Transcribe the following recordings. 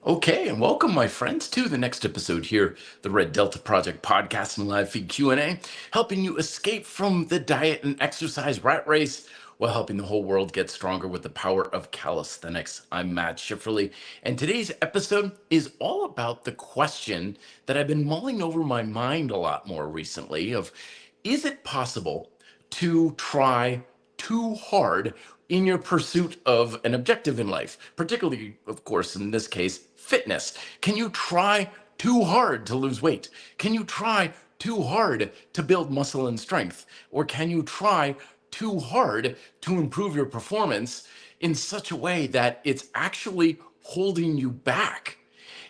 Okay, and welcome, my friends, to the next episode here, the Red Delta Project podcast and live feed Q&A, helping you escape from the diet and exercise rat race while helping the whole world get stronger with the power of calisthenics. I'm Matt Schifferly, and today's episode is all about the question that I've been mulling over my mind a lot more recently of, is it possible to try too hard in your pursuit of an objective in life, particularly, of course, in this case, fitness? Can you try too hard to lose weight? Can you try too hard to build muscle and strength? Or can you try too hard to improve your performance in such a way that it's actually holding you back?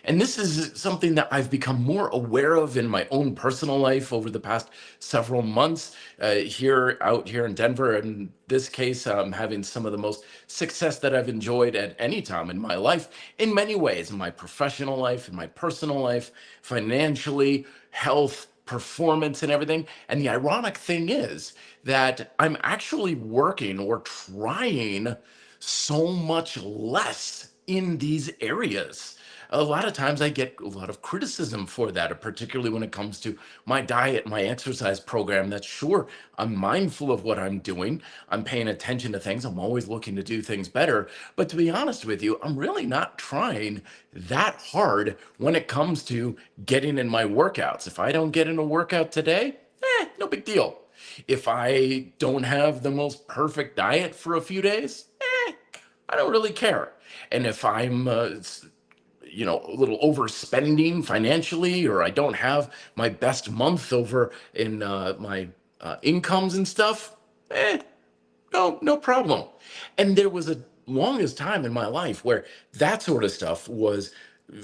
And this is something that I've become more aware of in my own personal life over the past several months out here in Denver. In this case, I'm having some of the most success that I've enjoyed at any time in my life, in many ways, in my professional life, in my personal life, financially, health, performance, and everything. And the ironic thing is that I'm actually working or trying so much less in these areas. A lot of times I get a lot of criticism for that, particularly when it comes to my diet, my exercise program. That sure, I'm mindful of what I'm doing. I'm paying attention to things. I'm always looking to do things better. But to be honest with you, I'm really not trying that hard when it comes to getting in my workouts. If I don't get in a workout today, no big deal. If I don't have the most perfect diet for a few days, I don't really care. And if I'm a little overspending financially, or I don't have my best month over in my incomes and stuff, no problem. And there was a longest time in my life where that sort of stuff was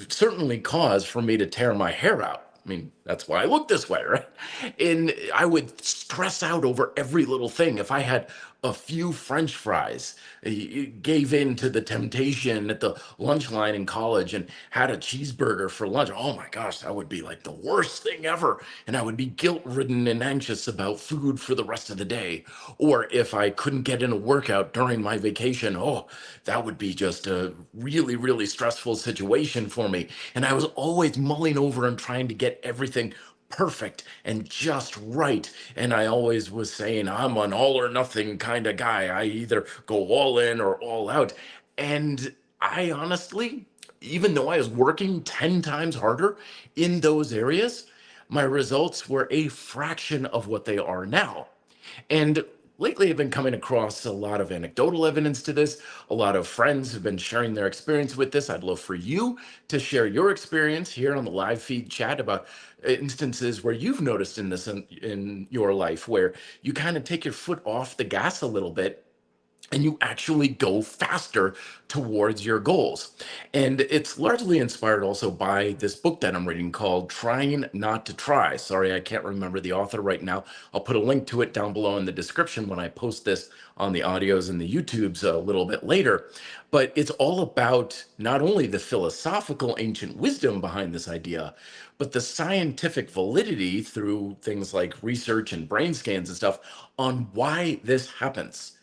certainly cause for me to tear my hair out. I mean, that's why I look this way, right? And I would stress out over every little thing. If I had a few French fries, gave in to the temptation at the lunch line in college and had a cheeseburger for lunch. Oh my gosh, that would be like the worst thing ever. And I would be guilt ridden and anxious about food for the rest of the day. Or if I couldn't get in a workout during my vacation, oh, that would be just a really, really stressful situation for me. And I was always mulling over and trying to get everything perfect and just right. And I always was saying, I'm an all or nothing kind of guy. I either go all in or all out. And I honestly, even though I was working 10 times harder in those areas, my results were a fraction of what they are now. And lately, I've been coming across a lot of anecdotal evidence to this. A lot of friends have been sharing their experience with this. I'd love for you to share your experience here on the live feed chat about instances where you've noticed in this in your life where you kind of take your foot off the gas a little bit and you actually go faster towards your goals. And it's largely inspired also by this book that I'm reading called Trying Not to Try. Sorry, I can't remember the author right now. I'll put a link to it down below in the description when I post this on the audios and the YouTubes a little bit later. But it's all about not only the philosophical ancient wisdom behind this idea, but the scientific validity through things like research and brain scans and stuff on why this happens.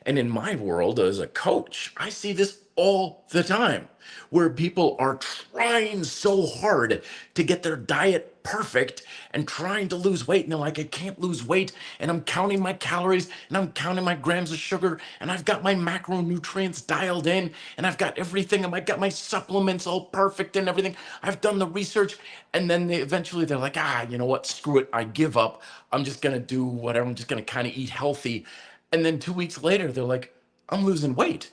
And in my world as a coach, I see this all the time where people are trying so hard to get their diet perfect and trying to lose weight. And they're like, I can't lose weight. And I'm counting my calories and I'm counting my grams of sugar. And I've got my macronutrients dialed in and I've got everything. And I've got my supplements all perfect and everything. I've done the research. And then eventually they're like, you know what? Screw it. I give up. I'm just going to do whatever. I'm just going to kind of eat healthy. And then 2 weeks later, they're like, I'm losing weight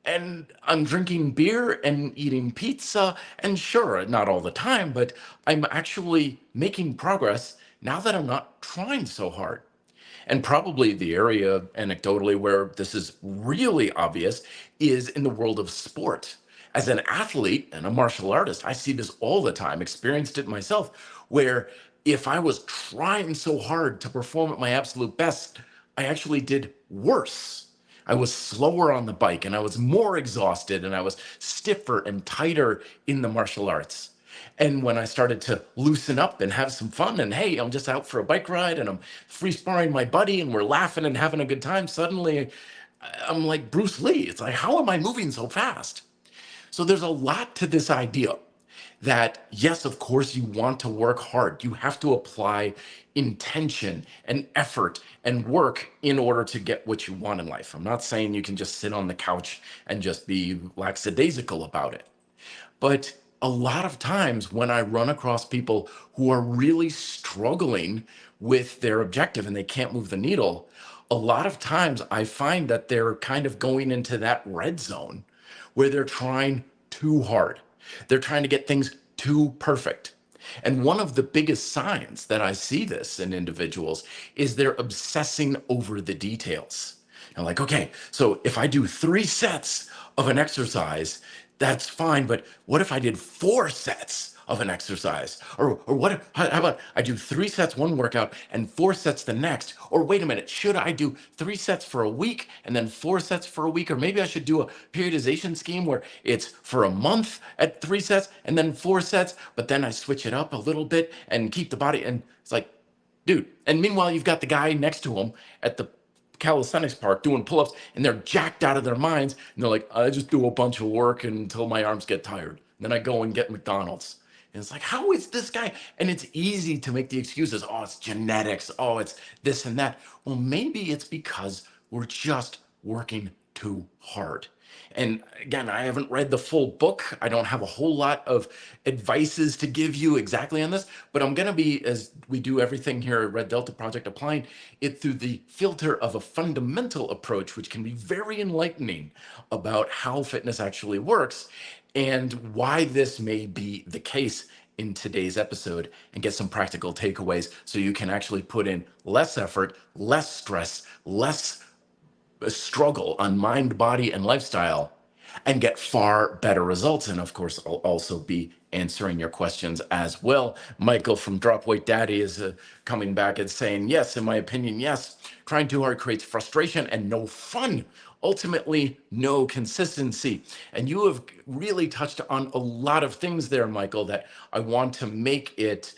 and I'm drinking beer and eating pizza. And sure, not all the time, but I'm actually making progress now that I'm not trying so hard. And probably the area anecdotally where this is really obvious is in the world of sport. As an athlete and a martial artist, I see this all the time, experienced it myself, where if I was trying so hard to perform at my absolute best, I actually did worse. I was slower on the bike and I was more exhausted and I was stiffer and tighter in the martial arts. And when I started to loosen up and have some fun, and hey, I'm just out for a bike ride and I'm free sparring my buddy and we're laughing and having a good time, suddenly I'm like Bruce Lee. It's like, how am I moving so fast? So there's a lot to this idea that, yes, of course, you want to work hard. You have to apply intention and effort and work in order to get what you want in life. I'm not saying you can just sit on the couch and just be lackadaisical about it. But a lot of times when I run across people who are really struggling with their objective and they can't move the needle, a lot of times I find that they're kind of going into that red zone where they're trying too hard. They're trying to get things too perfect. And one of the biggest signs that I see this in individuals is they're obsessing over the details. And like, okay, so if I do 3 sets of an exercise, that's fine. But what if I did 4 sets of an exercise? Or what if, how about I do 3 sets one workout and 4 sets the next? Or wait a minute, should I do 3 sets for a week and then 4 sets for a week? Or maybe I should do a periodization scheme where it's for a month at 3 sets and then 4 sets, but then I switch it up a little bit and keep the body. And it's like, dude. And meanwhile, you've got the guy next to him at the calisthenics park doing pull-ups and they're jacked out of their minds and they're like, I just do a bunch of work until my arms get tired, and then I go and get McDonald's. And it's like, how is this guy? And it's easy to make the excuses. Oh, it's genetics. Oh, it's this and that. Well, maybe it's because we're just working too hard. And again, I haven't read the full book. I don't have a whole lot of advices to give you exactly on this, but I'm going to be, as we do everything here at Red Delta Project, applying it through the filter of a fundamental approach, which can be very enlightening about how fitness actually works and why this may be the case in today's episode, and get some practical takeaways so you can actually put in less effort, less stress, less struggle on mind, body, and lifestyle, and get far better results. And of course, I'll also be answering your questions as well. Michael from Drop Weight Daddy is coming back and saying, yes, in my opinion, yes, trying too hard creates frustration and no fun. Ultimately, no consistency. And you have really touched on a lot of things there, Michael, that I want to make it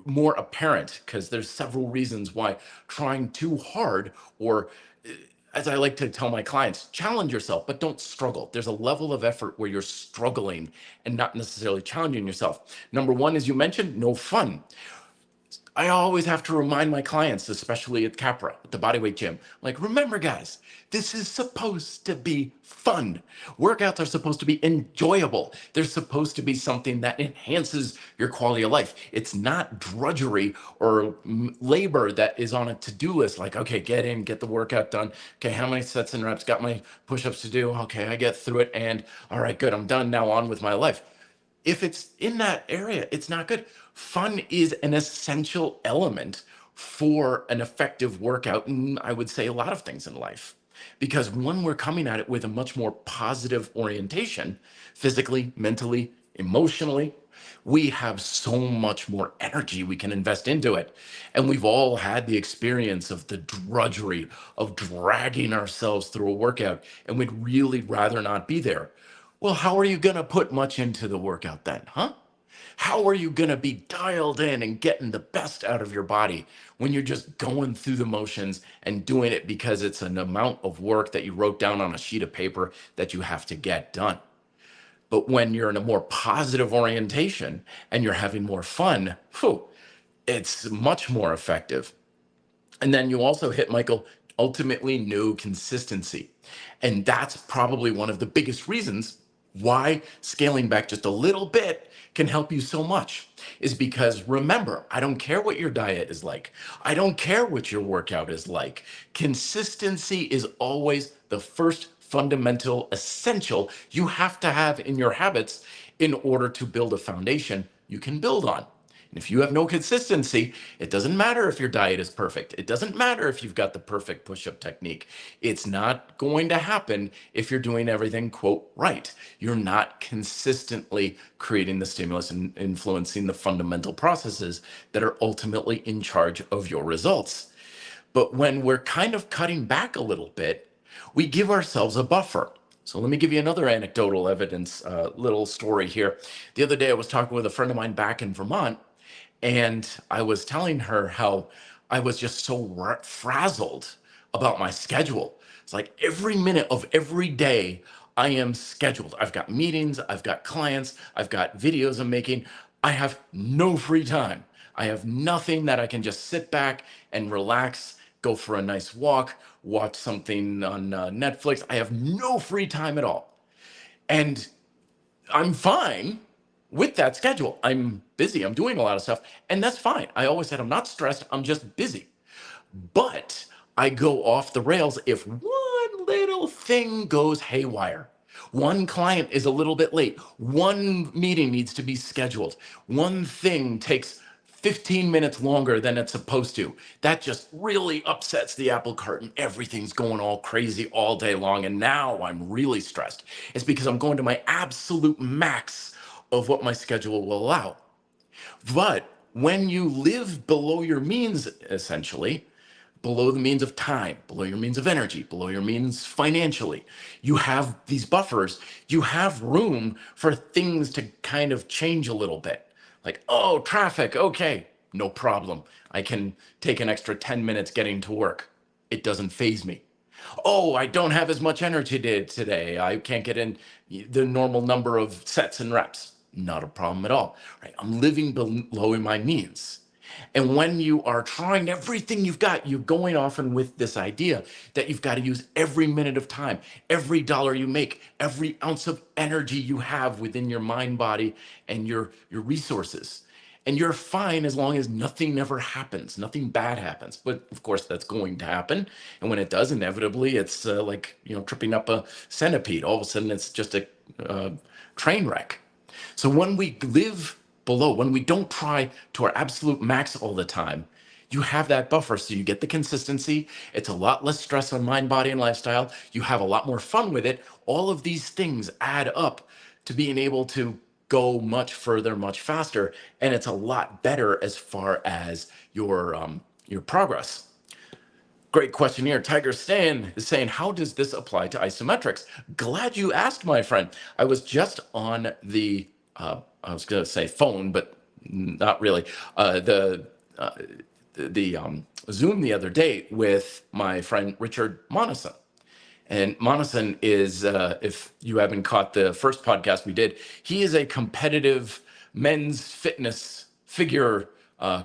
more apparent, because there's several reasons why trying too hard, or as I like to tell my clients, challenge yourself, but don't struggle. There's a level of effort where you're struggling and not necessarily challenging yourself. Number one, as you mentioned, no fun. I always have to remind my clients, especially at Capra, at the bodyweight gym, like, remember, guys, this is supposed to be fun. Workouts are supposed to be enjoyable. They're supposed to be something that enhances your quality of life. It's not drudgery or labor that is on a to-do list. Like, okay, get in, get the workout done. Okay, how many sets and reps? Got my push-ups to do. Okay, I get through it, and all right, good, I'm done. Now on with my life. If it's in that area, it's not good. Fun is an essential element for an effective workout, and I would say a lot of things in life. Because when we're coming at it with a much more positive orientation, physically, mentally, emotionally, we have so much more energy we can invest into it. And we've all had the experience of the drudgery of dragging ourselves through a workout, and we'd really rather not be there. Well, how are you going to put much into the workout then, huh? How are you going to be dialed in and getting the best out of your body when you're just going through the motions and doing it because it's an amount of work that you wrote down on a sheet of paper that you have to get done? But when you're in a more positive orientation and you're having more fun, whew, it's much more effective. And then you also hit, Michael, ultimately no consistency. And that's probably one of the biggest reasons why scaling back just a little bit can help you so much, is because, remember, I don't care what your diet is like. I don't care what your workout is like. Consistency is always the first fundamental essential you have to have in your habits in order to build a foundation you can build on. And if you have no consistency, it doesn't matter if your diet is perfect. It doesn't matter if you've got the perfect push-up technique. It's not going to happen if you're doing everything, quote, right. You're not consistently creating the stimulus and influencing the fundamental processes that are ultimately in charge of your results. But when we're kind of cutting back a little bit, we give ourselves a buffer. So let me give you another anecdotal evidence, little story here. The other day, I was talking with a friend of mine back in Vermont, and I was telling her how I was just so frazzled about my schedule. It's like every minute of every day, I am scheduled. I've got meetings, I've got clients, I've got videos I'm making. I have no free time. I have nothing that I can just sit back and relax, go for a nice walk, watch something on Netflix. I have no free time at all. And I'm fine with that schedule. I'm busy, I'm doing a lot of stuff, and that's fine. I always said I'm not stressed, I'm just busy. But I go off the rails if one little thing goes haywire. One client is a little bit late. One meeting needs to be scheduled. One thing takes 15 minutes longer than it's supposed to. That just really upsets the apple cart and everything's going all crazy all day long. And now I'm really stressed. It's because I'm going to my absolute max of what my schedule will allow. But when you live below your means, essentially, below the means of time, below your means of energy, below your means financially, you have these buffers, you have room for things to kind of change a little bit. Like, oh, traffic, okay, no problem. I can take an extra 10 minutes getting to work. It doesn't faze me. Oh, I don't have as much energy today. I can't get in the normal number of sets and reps. Not a problem at all. Right? I'm living below my means. And when you are trying everything you've got, you're going often with this idea that you've got to use every minute of time, every dollar you make, every ounce of energy you have within your mind, body, and your resources. And you're fine as long as nothing ever happens, nothing bad happens. But of course, that's going to happen. And when it does, inevitably, it's like, tripping up a centipede. All of a sudden, it's just a train wreck. So when we live below, when we don't try to our absolute max all the time, you have that buffer. So you get the consistency. It's a lot less stress on mind, body, and lifestyle. You have a lot more fun with it. All of these things add up to being able to go much further, much faster. And it's a lot better as far as your progress. Great question here. Tiger Stan is saying, how does this apply to isometrics? Glad you asked, my friend. I was just on the, I was going to say phone, but not really, the Zoom the other day with my friend Richard Monison. And Monison is, if you haven't caught the first podcast we did, he is a competitive men's fitness figure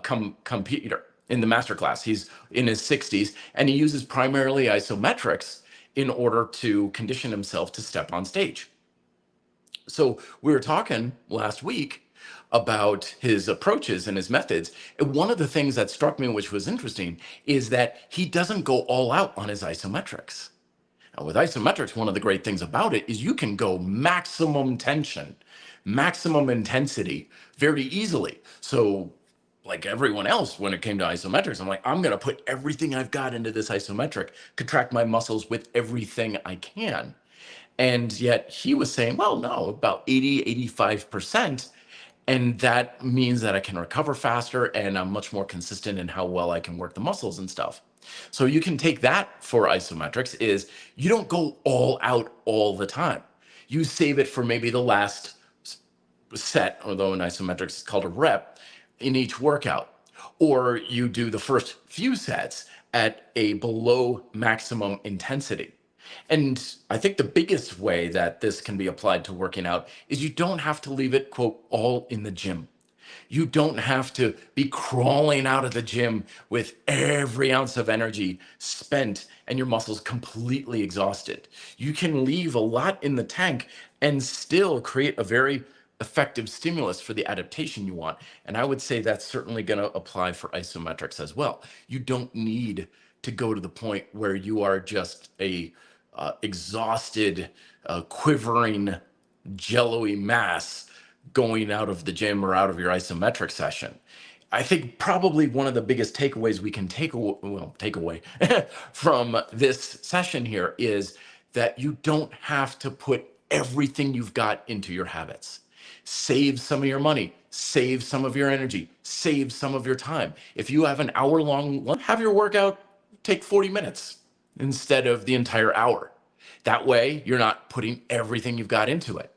competitor in the masterclass. He's in his 60s, and he uses primarily isometrics in order to condition himself to step on stage. So we were talking last week about his approaches and his methods. And one of the things that struck me, which was interesting, is that he doesn't go all out on his isometrics. Now, with isometrics, one of the great things about it is you can go maximum tension, maximum intensity very easily. So like everyone else, when it came to isometrics, I'm like, I'm going to put everything I've got into this isometric, contract my muscles with everything I can. And yet he was saying, well, no, about 80, 85%. And that means that I can recover faster and I'm much more consistent in how well I can work the muscles and stuff. So you can take that for isometrics is you don't go all out all the time. You save it for maybe the last set, although in isometrics it's called a rep, in each workout. Or you do the first few sets at a below maximum intensity. And I think the biggest way that this can be applied to working out is you don't have to leave it, quote, all in the gym. You don't have to be crawling out of the gym with every ounce of energy spent and your muscles completely exhausted. You can leave a lot in the tank and still create a very effective stimulus for the adaptation you want. And I would say that's certainly going to apply for isometrics as well. You don't need to go to the point where you are just a exhausted, quivering, jello-y mass going out of the gym or out of your isometric session. I think probably one of the biggest takeaways we can take away from this session here is that you don't have to put everything you've got into your habits. Save some of your money, save some of your energy, save some of your time. If you have an hour-long, have your workout take 40 minutes instead of the entire hour. That way, you're not putting everything you've got into it.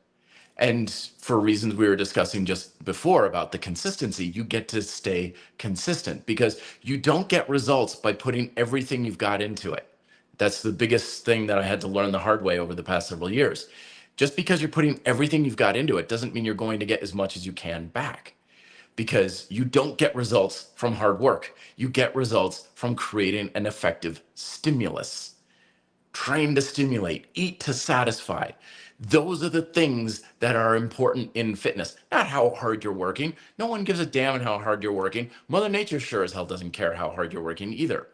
And for reasons we were discussing just before about the consistency, you get to stay consistent because you don't get results by putting everything you've got into it. That's the biggest thing that I had to learn the hard way over the past several years. Just because you're putting everything you've got into it doesn't mean you're going to get as much as you can back, because you don't get results from hard work. You get results from creating an effective stimulus. Train to stimulate, eat to satisfy. Those are the things that are important in fitness, not how hard you're working. No one gives a damn how hard you're working. Mother Nature sure as hell doesn't care how hard you're working either.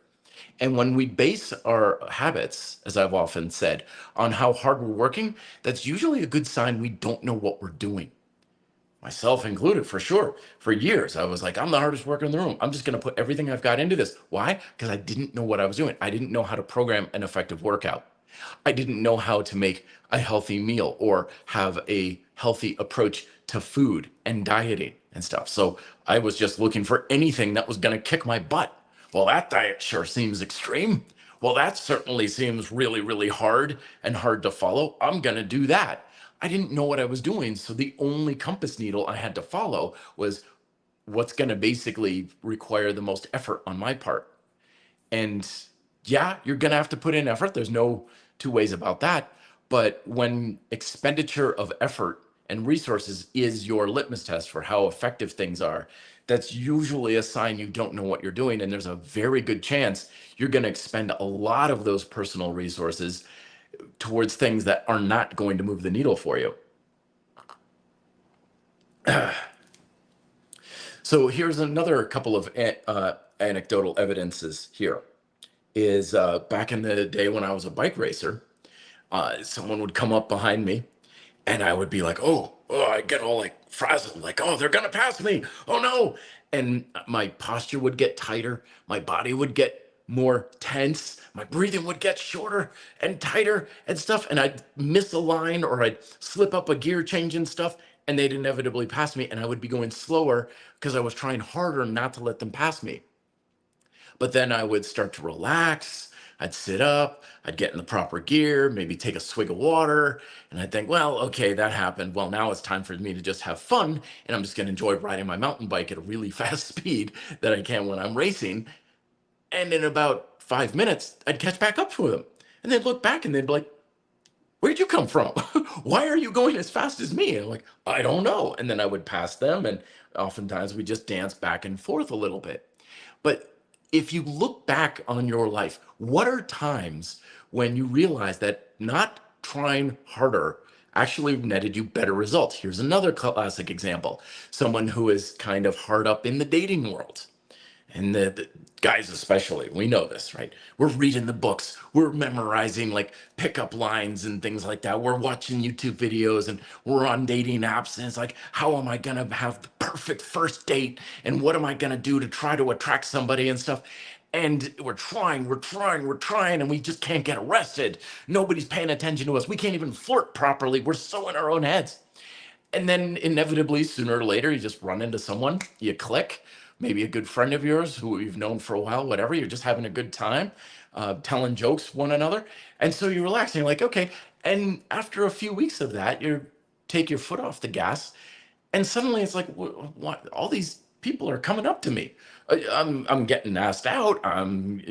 And when we base our habits, as I've often said, on how hard we're working, that's usually a good sign we don't know what we're doing. Myself included, for sure. For years, I was like, I'm the hardest worker in the room. I'm just going to put everything I've got into this. Why? Because I didn't know what I was doing. I didn't know how to program an effective workout. I didn't know how to make a healthy meal or have a healthy approach to food and dieting and stuff. So I was just looking for anything that was going to kick my butt. Well, that diet sure seems extreme. Well, that certainly seems really, really hard and hard to follow. I'm going to do that. I didn't know what I was doing. So the only compass needle I had to follow was what's going to basically require the most effort on my part. And yeah, you're going to have to put in effort. There's no two ways about that. But when expenditure of effort and resources is your litmus test for how effective things are, that's usually a sign you don't know what you're doing. And there's a very good chance you're going to expend a lot of those personal resources towards things that are not going to move the needle for you. So here's another couple of anecdotal evidences here. Is back in the day when I was a bike racer, someone would come up behind me and I would be like, I get all like frazzled, like, oh, they're gonna pass me. Oh no. And my posture would get tighter, my body would get more tense, my breathing would get shorter and tighter and stuff. And I'd miss a line or I'd slip up a gear change and stuff, and they'd inevitably pass me. And I would be going slower because I was trying harder not to let them pass me. But then I would start to relax. I'd sit up, I'd get in the proper gear, maybe take a swig of water, and I'd think, well, okay, that happened. Well, now it's time for me to just have fun, and I'm just going to enjoy riding my mountain bike at a really fast speed that I can when I'm racing. And in about 5 minutes, I'd catch back up to them. And they'd look back and they'd be like, where'd you come from? Why are you going as fast as me? And I'm like, I don't know. And then I would pass them, and oftentimes we just dance back and forth a little bit. But if you look back on your life, what are times when you realize that not trying harder actually netted you better results? Here's another classic example. Someone who is kind of hard up in the dating world. And the guys especially, we know this, right? We're reading the books, we're memorizing like pickup lines and things like that. We're watching YouTube videos and we're on dating apps, and it's like, how am I gonna have the perfect first date? And what am I gonna do to try to attract somebody and stuff? And we're trying, and we just can't get arrested. Nobody's paying attention to us. We can't even flirt properly. We're so in our own heads. And then inevitably, sooner or later, you just run into someone, you click, maybe a good friend of yours who you've known for a while, whatever, you're just having a good time, telling jokes one another. And so you relax and you're like, okay. And after a few weeks of that, you take your foot off the gas, and suddenly it's like, what? All these people are coming up to me. I'm getting asked out. I'm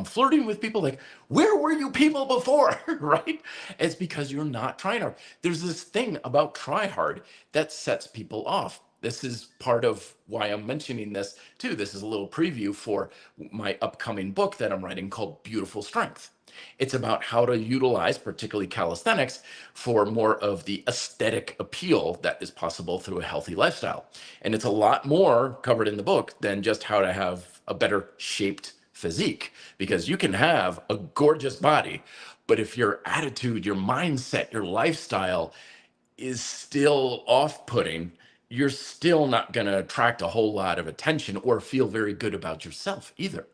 flirting with people. Like, where were you people before? Right? It's because you're not trying hard. There's this thing about try hard that sets people off. This is part of why I'm mentioning this too. This is a little preview for my upcoming book that I'm writing called Beautiful Strength. It's about how to utilize, particularly calisthenics, for more of the aesthetic appeal that is possible through a healthy lifestyle. And it's a lot more covered in the book than just how to have a better shaped physique, because you can have a gorgeous body, but if your attitude, your mindset, your lifestyle is still off-putting, you're still not going to attract a whole lot of attention or feel very good about yourself either.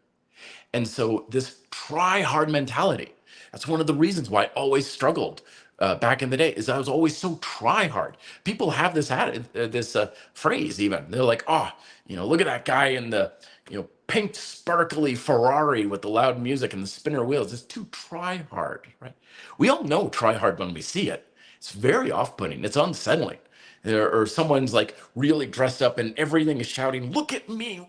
And so this try hard mentality, that's one of the reasons why I always struggled back in the day, is I was always so try hard. People have this phrase even. They're like, oh, look at that guy in the, pink sparkly Ferrari with the loud music and the spinner wheels. It's too try hard, right? We all know try hard when we see it. It's very off-putting. It's unsettling. or someone's like really dressed up and everything is shouting, look at me,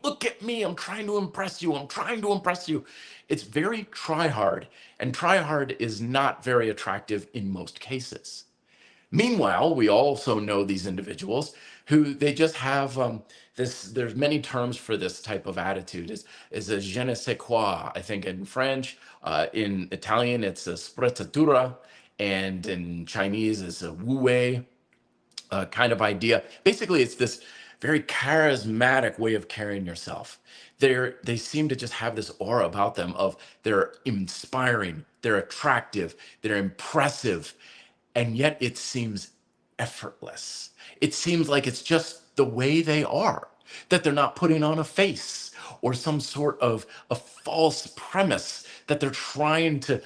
I'm trying to impress you, I'm trying to impress you. It's very try hard, and try hard is not very attractive in most cases. Meanwhile, we also know these individuals who they just have this. There's many terms for this type of attitude. Is a je ne sais quoi, I think in French. In Italian, it's a sprezzatura, and in Chinese, it's a wu wei kind of idea. Basically, it's this very charismatic way of carrying yourself. They seem to just have this aura about them of they're inspiring, they're attractive, they're impressive, and yet it seems effortless. It seems like it's just the way they are, that they're not putting on a face or some sort of a false premise that they're trying to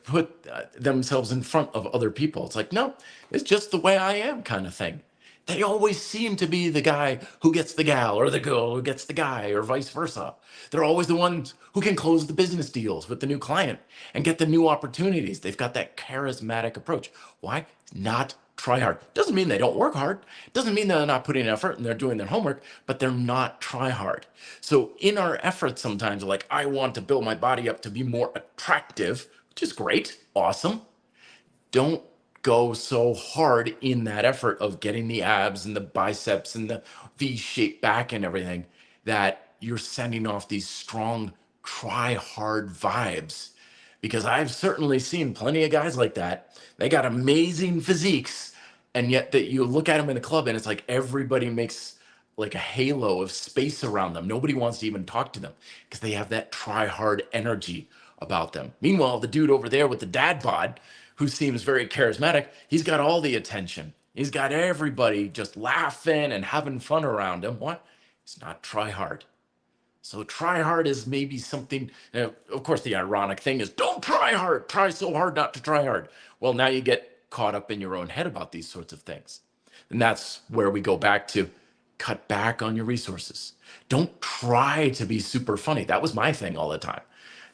put themselves in front of other people. It's like, no, it's just the way I am kind of thing. They always seem to be the guy who gets the gal or the girl who gets the guy or vice versa. They're always the ones who can close the business deals with the new client and get the new opportunities. They've got that charismatic approach. Why? Not try hard. Doesn't mean they don't work hard. Doesn't mean they're not putting effort and they're doing their homework, but they're not try hard. So in our efforts, sometimes like, I want to build my body up to be more attractive, which is great, awesome. Don't go so hard in that effort of getting the abs and the biceps and the V-shaped back and everything that you're sending off these strong try hard vibes. Because I've certainly seen plenty of guys like that. They got amazing physiques, and yet that you look at them in the club and it's like everybody makes like a halo of space around them. Nobody wants to even talk to them because they have that try hard energy about them. Meanwhile, the dude over there with the dad bod, who seems very charismatic, he's got all the attention. He's got everybody just laughing and having fun around him. What? It's not try hard. So try hard is maybe something, of course, the ironic thing is don't try hard, try so hard not to try hard. Well, now you get caught up in your own head about these sorts of things. And that's where we go back to cut back on your resources. Don't try to be super funny. That was my thing all the time.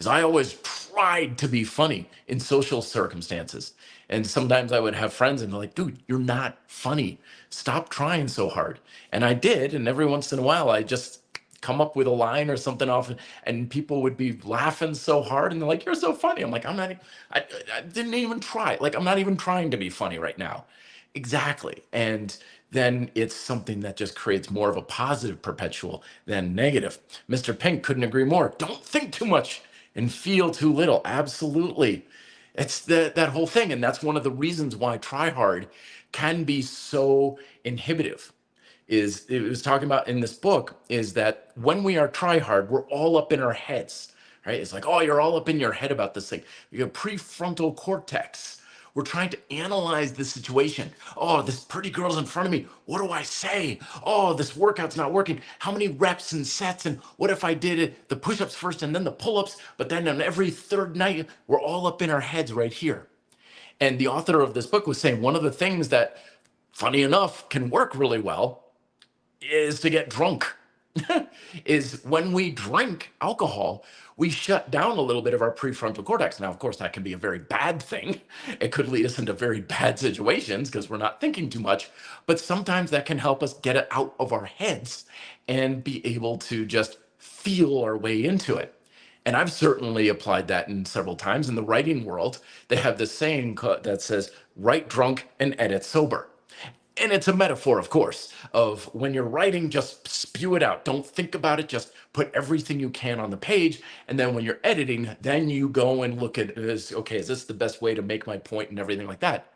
Is I always tried to be funny in social circumstances. And sometimes I would have friends and be like, dude, you're not funny. Stop trying so hard. And I did. And every once in a while, I just come up with a line or something off and people would be laughing so hard and they're like, you're so funny. I'm like, I didn't even try. Like, I'm not even trying to be funny right now. Exactly. And then it's something that just creates more of a positive perpetual than negative. Mr. Pink couldn't agree more. Don't think too much and feel too little. Absolutely. It's that whole thing. And that's one of the reasons why try hard can be so inhibitive. Is it was talking about in this book is that when we are try hard, we're all up in our heads, right? It's like, oh, you're all up in your head about this thing. You have prefrontal cortex. We're trying to analyze the situation. Oh, this pretty girl's in front of me. What do I say? Oh, this workout's not working. How many reps and sets? And what if I did it, the push-ups first and then the pull-ups? But then on every third night, we're all up in our heads right here. And the author of this book was saying one of the things that, funny enough, can work really well is to get drunk. Is when we drink alcohol, we shut down a little bit of our prefrontal cortex. Now, of course, that can be a very bad thing. It could lead us into very bad situations because we're not thinking too much. But sometimes that can help us get it out of our heads and be able to just feel our way into it. And I've certainly applied that in several times in the writing world. They have this saying that says, write drunk and edit sober. And it's a metaphor, of course, of when you're writing, just spew it out. Don't think about it. Just put everything you can on the page. And then when you're editing, then you go and look at this. Okay, is this the best way to make my point and everything like that?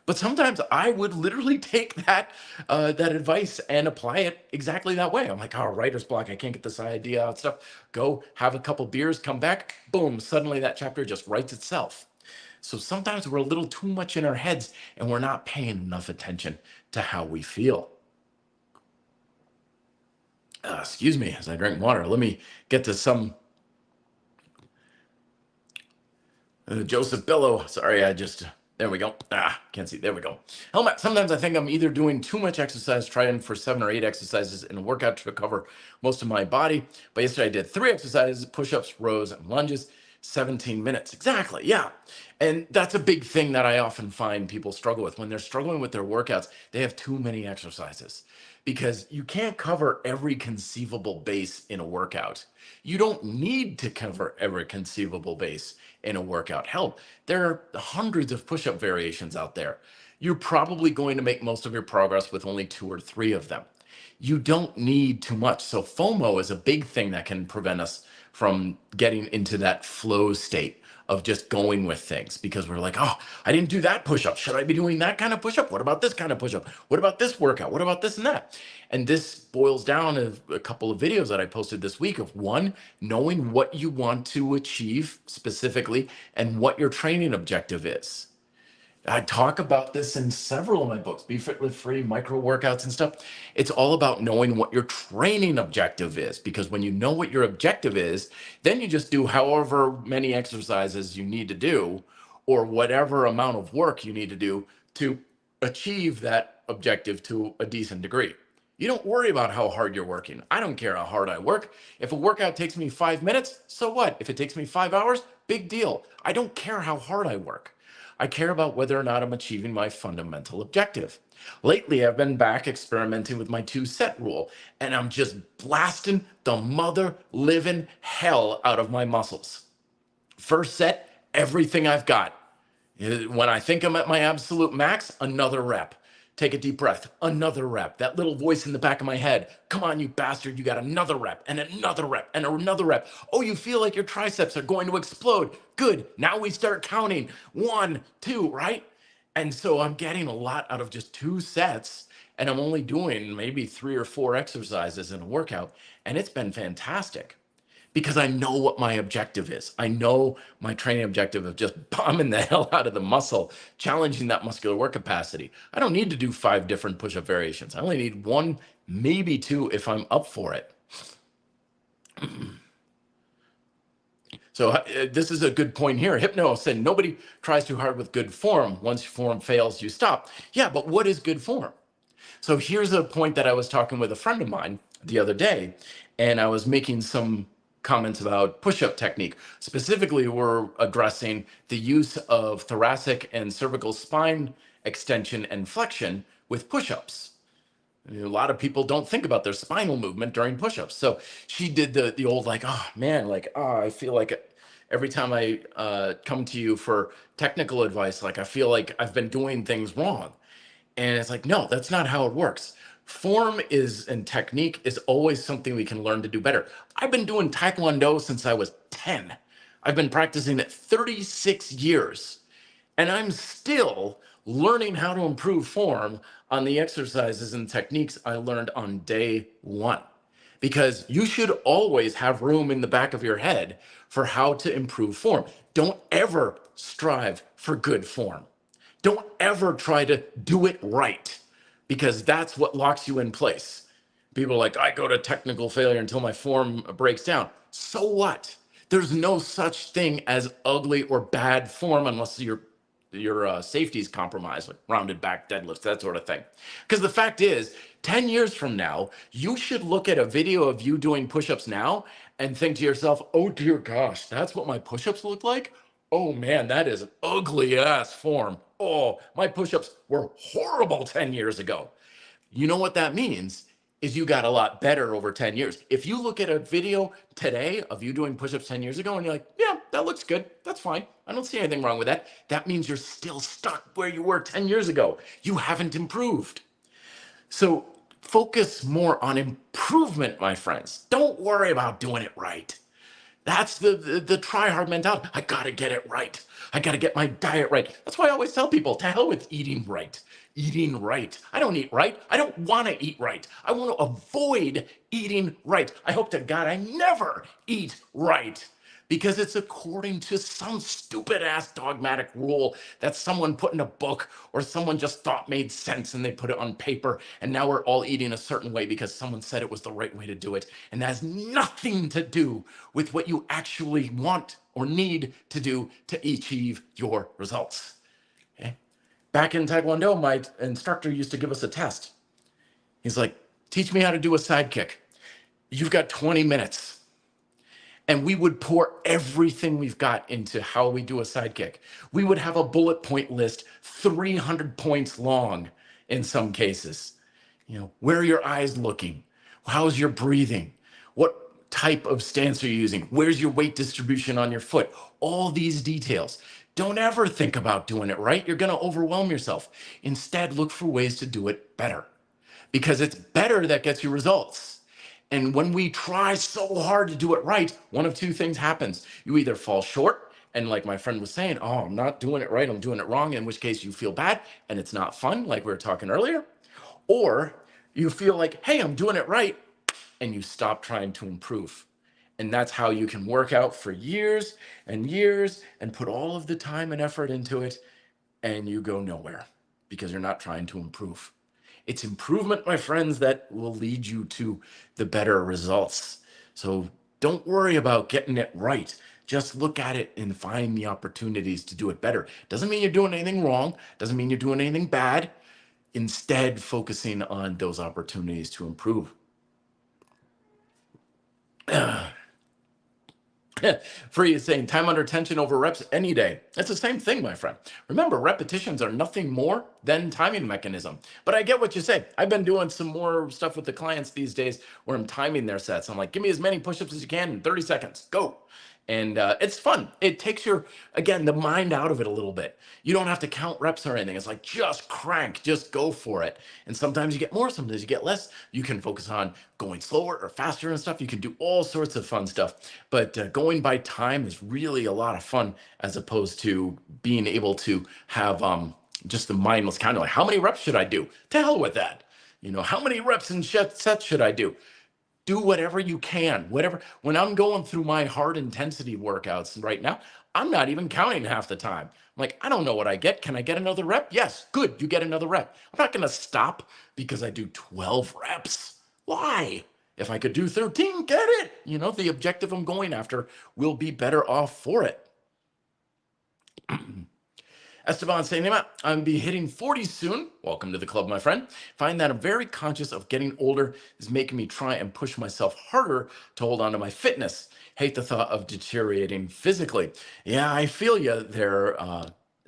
But sometimes I would literally take that advice and apply it exactly that way. I'm like, oh, writer's block. I can't get this idea out stuff. Go have a couple beers, come back, boom. Suddenly that chapter just writes itself. So sometimes we're a little too much in our heads and we're not paying enough attention to how we feel. Excuse me as I drink water. Let me get to some Joseph Bellow. Sorry, there we go. Can't see. There we go. Helmet. Sometimes I think I'm either doing too much exercise, trying for 7 or 8 exercises in a workout to cover most of my body. But yesterday I did 3 exercises, push-ups, rows, and lunges. 17 minutes. Exactly. Yeah. And that's a big thing that I often find people struggle with. When they're struggling with their workouts, they have too many exercises because you can't cover every conceivable base in a workout. You don't need to cover every conceivable base in a workout. Hell, there are hundreds of push up variations out there. You're probably going to make most of your progress with only two or three of them. You don't need too much. So FOMO is a big thing that can prevent us from getting into that flow state of just going with things because we're like, oh, I didn't do that push up. Should I be doing that kind of push up? What about this kind of push up? What about this workout? What about this and that? And this boils down to a couple of videos that I posted this week of one, knowing what you want to achieve specifically and what your training objective is. I talk about this in several of my books, Be Fit, Live Free, micro workouts and stuff. It's all about knowing what your training objective is, because when you know what your objective is, then you just do however many exercises you need to do or whatever amount of work you need to do to achieve that objective to a decent degree. You don't worry about how hard you're working. I don't care how hard I work. If a workout takes me 5 minutes, so what? If it takes me 5 hours, big deal. I don't care how hard I work. I care about whether or not I'm achieving my fundamental objective. Lately, I've been back experimenting with my 2-set rule, and I'm just blasting the mother living hell out of my muscles. First set, everything I've got. When I think I'm at my absolute max, another rep. Take a deep breath, another rep. That little voice in the back of my head, come on, you bastard, you got another rep and another rep and another rep. Oh, you feel like your triceps are going to explode. Good, now we start counting. 1, 2, right? And so I'm getting a lot out of just 2 sets, and I'm only doing maybe 3 or 4 exercises in a workout, and it's been fantastic because I know what my objective is. I know my training objective of just bombing the hell out of the muscle, challenging that muscular work capacity. I don't need to do 5 different push-up variations. I only need 1, maybe 2 if I'm up for it. So this is a good point here. Hypno said, nobody tries too hard with good form. Once form fails, you stop. Yeah, but what is good form? So here's a point that I was talking with a friend of mine the other day, and I was making some comments about push-up technique. Specifically, we're addressing the use of thoracic and cervical spine extension and flexion with push-ups. A lot of people don't think about their spinal movement during push-ups. So she did the old like, oh man, like, oh, I feel like every time I come to you for technical advice, like I feel like I've been doing things wrong. And it's like, no, that's not how it works. Form is and technique is always something we can learn to do better. I've been doing Taekwondo since I was 10. I've been practicing it 36 years, and I'm still learning how to improve form on the exercises and techniques I learned on day 1. Because you should always have room in the back of your head for how to improve form. Don't ever strive for good form. Don't ever try to do it right, because that's what locks you in place. People are like, I go to technical failure until my form breaks down. So what? There's no such thing as ugly or bad form unless your safety is compromised, like rounded back deadlifts, that sort of thing. Because the fact is, 10 years from now, you should look at a video of you doing push-ups now and think to yourself, oh dear gosh, that's what my push-ups look like? Oh man, that is ugly ass form. Oh, my push-ups were horrible 10 years ago. You know what that means is you got a lot better over 10 years. If you look at a video today of you doing push-ups 10 years ago and you're like, yeah, that looks good. That's fine. I don't see anything wrong with that. That means you're still stuck where you were 10 years ago. You haven't improved. So focus more on improvement, my friends. Don't worry about doing it right. That's the try hard mentality. I gotta get it right. I gotta get my diet right. That's why I always tell people, to hell with eating right. Eating right. I don't eat right. I don't want to eat right. I want to avoid eating right. I hope to God I never eat right, because it's according to some stupid ass dogmatic rule that someone put in a book or someone just thought made sense and they put it on paper. And now we're all eating a certain way because someone said it was the right way to do it. And that has nothing to do with what you actually want or need to do to achieve your results. Okay? Back in Taekwondo, my instructor used to give us a test. He's like, teach me how to do a side kick. You've got 20 minutes. and we would pour everything we've got into how we do a sidekick. We would have a bullet point list 300 points long in some cases. Where are your eyes looking? How's your breathing? What type of stance are you using? Where's your weight distribution on your foot? All these details. Don't ever think about doing it right. You're going to overwhelm yourself. Instead, look for ways to do it better, because it's better that gets you results. And when we try so hard to do it right, one of two things happens. You either fall short, and like my friend was saying, oh, I'm not doing it right, I'm doing it wrong, in which case you feel bad and it's not fun, like we were talking earlier. Or you feel like, hey, I'm doing it right, and you stop trying to improve. And that's how you can work out for years and years and put all of the time and effort into it, and you go nowhere because you're not trying to improve. It's improvement, my friends, that will lead you to the better results. So don't worry about getting it right. Just look at it and find the opportunities to do it better. Doesn't mean you're doing anything wrong. Doesn't mean you're doing anything bad. Instead, focusing on those opportunities to improve. Free is saying time under tension over reps any day. It's the same thing, my friend. Remember, repetitions are nothing more than timing mechanism. But I get what you say. I've been doing some more stuff with the clients these days where I'm timing their sets. I'm like, give me as many push-ups as you can in 30 seconds. Go. And it's fun. It takes the mind out of it a little bit. You don't have to count reps or anything. It's like, just crank, just go for it. And sometimes you get more, sometimes you get less. You can focus on going slower or faster and stuff. You can do all sorts of fun stuff. But going by time is really a lot of fun, as opposed to being able to have just the mindless counting. Like, how many reps should I do? To hell with that. How many reps and sets should I do? Do whatever you can, whatever. When I'm going through my hard intensity workouts right now, I'm not even counting half the time. I'm like, I don't know what I get. Can I get another rep? Yes, good, you get another rep. I'm not gonna stop because I do 12 reps. Why? If I could do 13, get it. The objective I'm going after will be better off for it. Esteban saying, I'll be hitting 40 soon. Welcome to the club, my friend. Find that I'm very conscious of getting older is making me try and push myself harder to hold on to my fitness. Hate the thought of deteriorating physically. Yeah, I feel you there,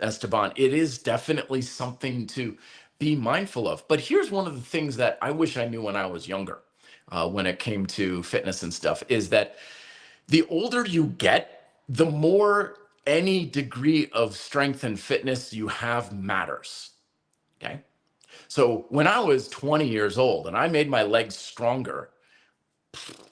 Esteban. It is definitely something to be mindful of. But here's one of the things that I wish I knew when I was younger, when it came to fitness and stuff, is that the older you get, the more any degree of strength and fitness you have matters. Okay. So when I was 20 years old and I made my legs stronger,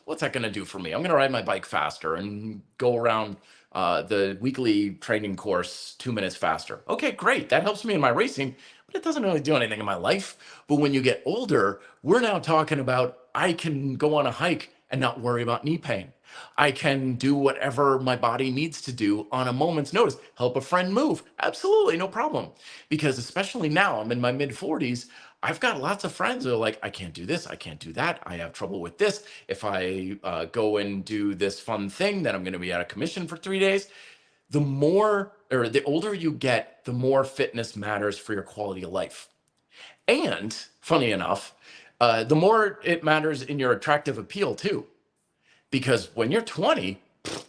what's that going to do for me? I'm going to ride my bike faster and go around the weekly training course 2 minutes faster. Okay, great. That helps me in my racing, but it doesn't really do anything in my life. But when you get older, we're now talking about I can go on a hike and not worry about knee pain. I can do whatever my body needs to do on a moment's notice. Help a friend move. Absolutely, no problem. Because especially now, I'm in my mid 40s. I've got lots of friends who are like, I can't do this, I can't do that, I have trouble with this. If I go and do this fun thing, then I'm going to be out of commission for 3 days. The older you get, the more fitness matters for your quality of life. And funny enough, the more it matters in your attractive appeal too. Because when you're 20,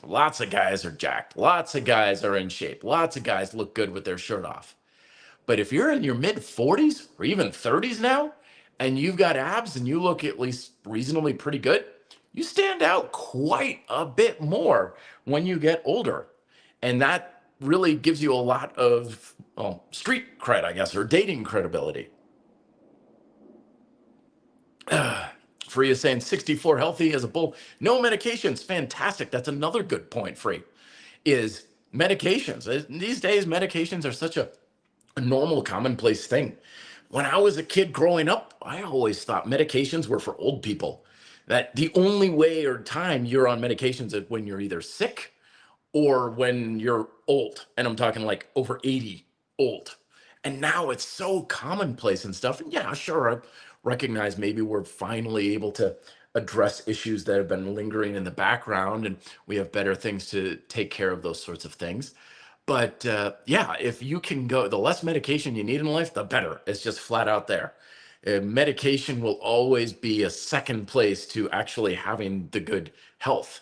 lots of guys are jacked, lots of guys are in shape, lots of guys look good with their shirt off. But if you're in your mid 40s or even 30s now, and you've got abs and you look at least reasonably pretty good, you stand out quite a bit more when you get older. And that really gives you a lot of street cred, I guess, or dating credibility. Free is saying 64 healthy as a bull. No medications. Fantastic. That's another good point, Free, is medications. These days, medications are such a normal, commonplace thing. When I was a kid growing up, I always thought medications were for old people. That the only way or time you're on medications is when you're either sick or when you're old. And I'm talking like over 80 old. And now it's so commonplace and stuff. And yeah, sure, I recognize maybe we're finally able to address issues that have been lingering in the background, and we have better things to take care of those sorts of things. But yeah, if you can go, the less medication you need in life, the better. It's just flat out there. Medication will always be a second place to actually having the good health.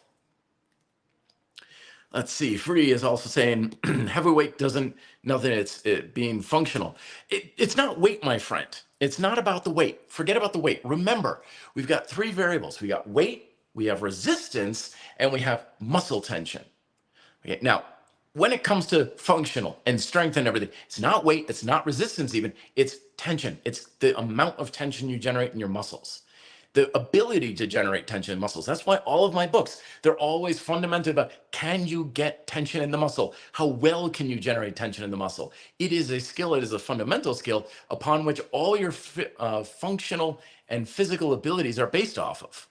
Let's see. Free is also saying heavyweight doesn't nothing. It's being functional. It's not weight, my friend. It's not about the weight. Forget about the weight. Remember, we've got three variables. We got weight, we have resistance, and we have muscle tension. Okay. Now, when it comes to functional and strength and everything, it's not weight, it's not resistance even. It's tension. It's the amount of tension you generate in your muscles, the ability to generate tension in muscles. That's why all of my books, they're always fundamental about, can you get tension in the muscle? How well can you generate tension in the muscle? It is a skill, it is a fundamental skill upon which all your functional and physical abilities are based off of.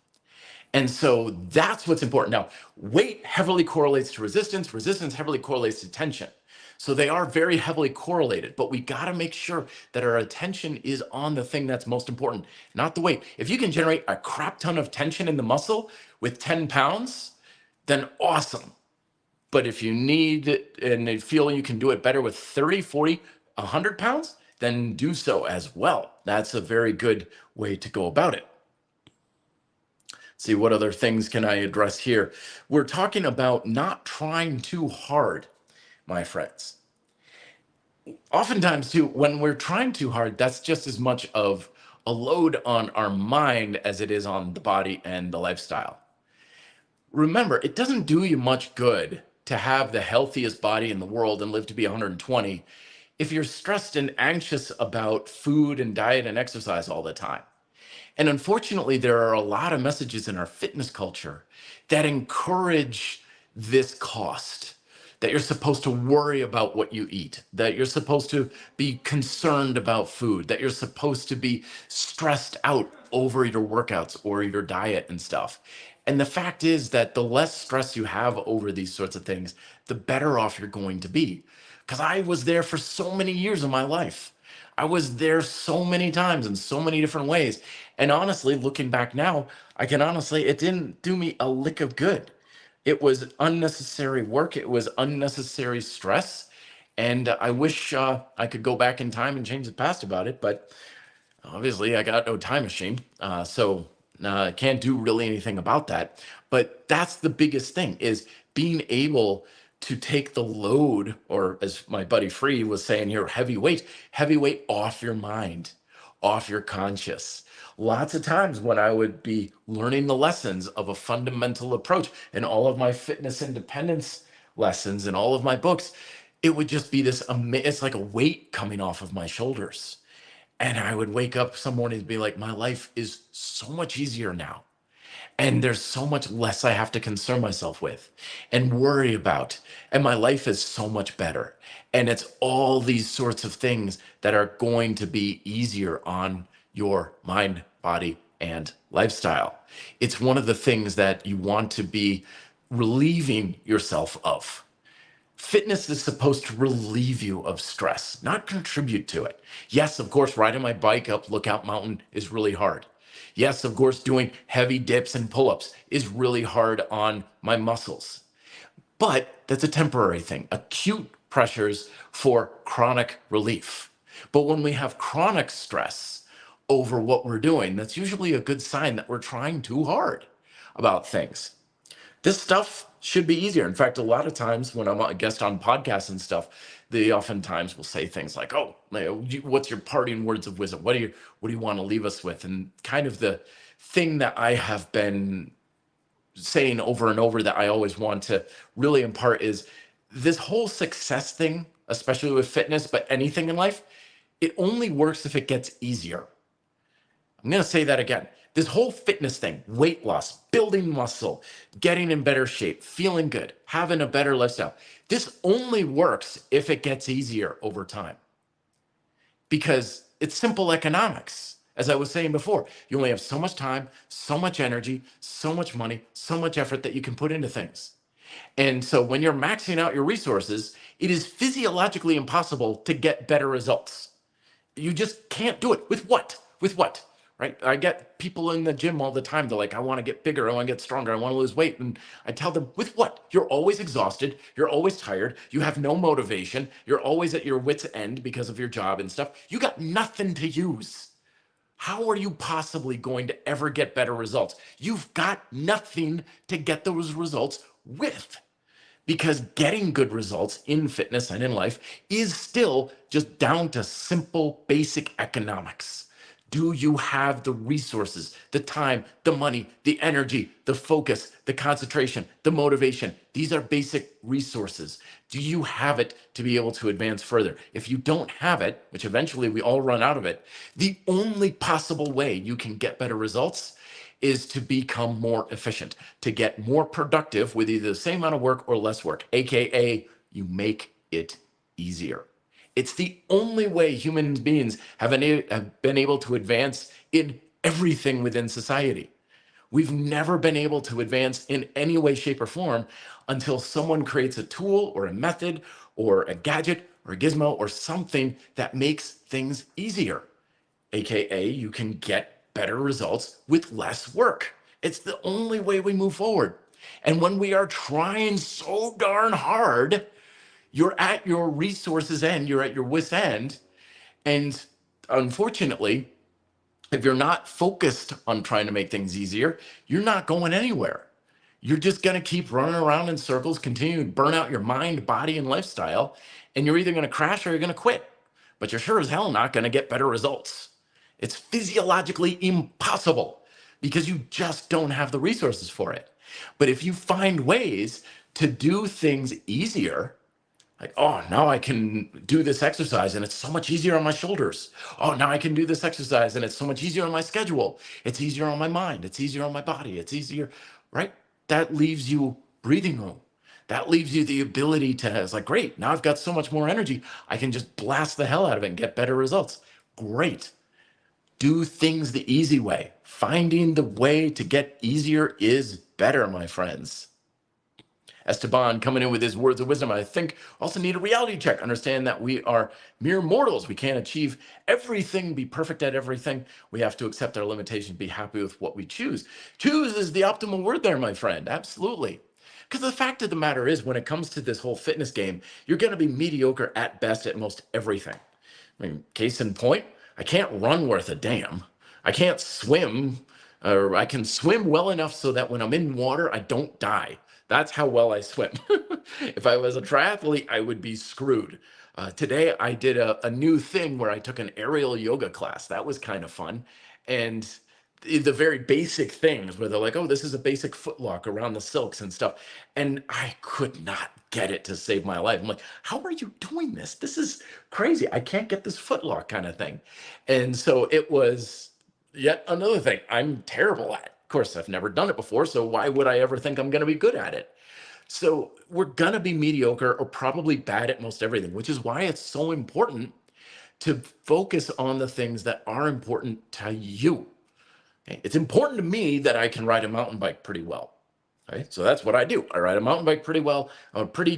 And so that's what's important. Now, weight heavily correlates to resistance, resistance heavily correlates to tension. So they are very heavily correlated, but we got to make sure that our attention is on the thing that's most important, not the weight. If you can generate a crap ton of tension in the muscle with 10 pounds, then awesome. But if you need it and you feel you can do it better with 30, 40, 100 pounds, then do so as well. That's a very good way to go about it. See, what other things can I address here? We're talking about not trying too hard, my friends. Oftentimes, too, when we're trying too hard, that's just as much of a load on our mind as it is on the body and the lifestyle. Remember, it doesn't do you much good to have the healthiest body in the world and live to be 120 if you're stressed and anxious about food and diet and exercise all the time. And unfortunately, there are a lot of messages in our fitness culture that encourage this cost, that you're supposed to worry about what you eat, that you're supposed to be concerned about food, that you're supposed to be stressed out over your workouts or your diet and stuff. And the fact is that the less stress you have over these sorts of things, the better off you're going to be. Because I was there for so many years of my life. I was there so many times in so many different ways. And honestly, looking back now, I can honestly, it didn't do me a lick of good. It was unnecessary work. It was unnecessary stress. And I wish I could go back in time and change the past about it. But obviously, I got no time machine. So I can't do really anything about that. But that's the biggest thing, is being able to take the load, or as my buddy Free was saying here, heavy weight off your mind, off your conscious. Lots of times when I would be learning the lessons of a fundamental approach and all of my fitness independence lessons and all of my books, it would just be this, it's like a weight coming off of my shoulders. And I would wake up some mornings and be like, my life is so much easier now. And there's so much less I have to concern myself with and worry about. And my life is so much better. And it's all these sorts of things that are going to be easier on your mind, body, and lifestyle. It's one of the things that you want to be relieving yourself of. Fitness is supposed to relieve you of stress, not contribute to it. Yes, of course, riding my bike up Lookout Mountain is really hard. Yes, of course, doing heavy dips and pull-ups is really hard on my muscles. But that's a temporary thing, acute pressures for chronic relief. But when we have chronic stress over what we're doing, that's usually a good sign that we're trying too hard about things. This stuff should be easier. In fact, a lot of times when I'm a guest on podcasts and stuff, they oftentimes will say things like, "Oh, what's your parting words of wisdom? What do you want to leave us with?" And kind of the thing that I have been saying over and over that I always want to really impart is this whole success thing, especially with fitness, but anything in life, it only works if it gets easier. I'm going to say that again. This whole fitness thing, weight loss, building muscle, getting in better shape, feeling good, having a better lifestyle, this only works if it gets easier over time. Because it's simple economics. As I was saying before, you only have so much time, so much energy, so much money, so much effort that you can put into things. And so when you're maxing out your resources, it is physiologically impossible to get better results. You just can't do it. With what? With what? Right? I get people in the gym all the time. They're like, I want to get bigger. I want to get stronger. I want to lose weight. And I tell them, with what? You're always exhausted. You're always tired. You have no motivation. You're always at your wit's end because of your job and stuff. You got nothing to use. How are you possibly going to ever get better results? You've got nothing to get those results with. because getting good results in fitness and in life is still just down to simple, basic economics. Do you have the resources, the time, the money, the energy, the focus, the concentration, the motivation? These are basic resources. Do you have it to be able to advance further? If you don't have it, which eventually we all run out of it, the only possible way you can get better results is to become more efficient, to get more productive with either the same amount of work or less work, AKA you make it easier. It's the only way human beings have been able to advance in everything within society. We've never been able to advance in any way, shape, or form until someone creates a tool or a method or a gadget or a gizmo or something that makes things easier. AKA, you can get better results with less work. It's the only way we move forward. And when we are trying so darn hard, you're at your resources end, you're at your wit's end. And unfortunately, if you're not focused on trying to make things easier, you're not going anywhere. You're just going to keep running around in circles, continue to burn out your mind, body, and lifestyle. And you're either going to crash or you're going to quit. But you're sure as hell not going to get better results. It's physiologically impossible because you just don't have the resources for it. But if you find ways to do things easier, like, oh, now I can do this exercise and it's so much easier on my shoulders. Oh, now I can do this exercise and it's so much easier on my schedule. It's easier on my mind. It's easier on my body. It's easier, right? That leaves you breathing room. That leaves you the ability to, it's like, great, now I've got so much more energy. I can just blast the hell out of it and get better results. Great. Do things the easy way. Finding the way to get easier is better, my friends. Esteban coming in with his words of wisdom. I think also need a reality check. Understand that we are mere mortals. We can't achieve everything, be perfect at everything. We have to accept our limitations, be happy with what we choose. Choose is the optimal word there, my friend. Absolutely. Because the fact of the matter is, when it comes to this whole fitness game, you're going to be mediocre at best at most everything. I mean, case in point, I can't run worth a damn. I can't swim, or I can swim well enough so that when I'm in water, I don't die. That's how well I swim. If I was a triathlete, I would be screwed. Today, I did a new thing where I took an aerial yoga class. That was kind of fun. And the very basic things where they're like, oh, this is a basic foot lock around the silks and stuff. And I could not get it to save my life. I'm like, how are you doing this? This is crazy. I can't get this foot lock kind of thing. And so it was yet another thing I'm terrible at. Of course, I've never done it before, so why would I ever think I'm going to be good at it? So we're going to be mediocre or probably bad at most everything, which is why it's so important to focus on the things that are important to you. Okay? It's important to me that I can ride a mountain bike pretty well. Okay? So that's what I do. I ride a mountain bike pretty well. I'm a pretty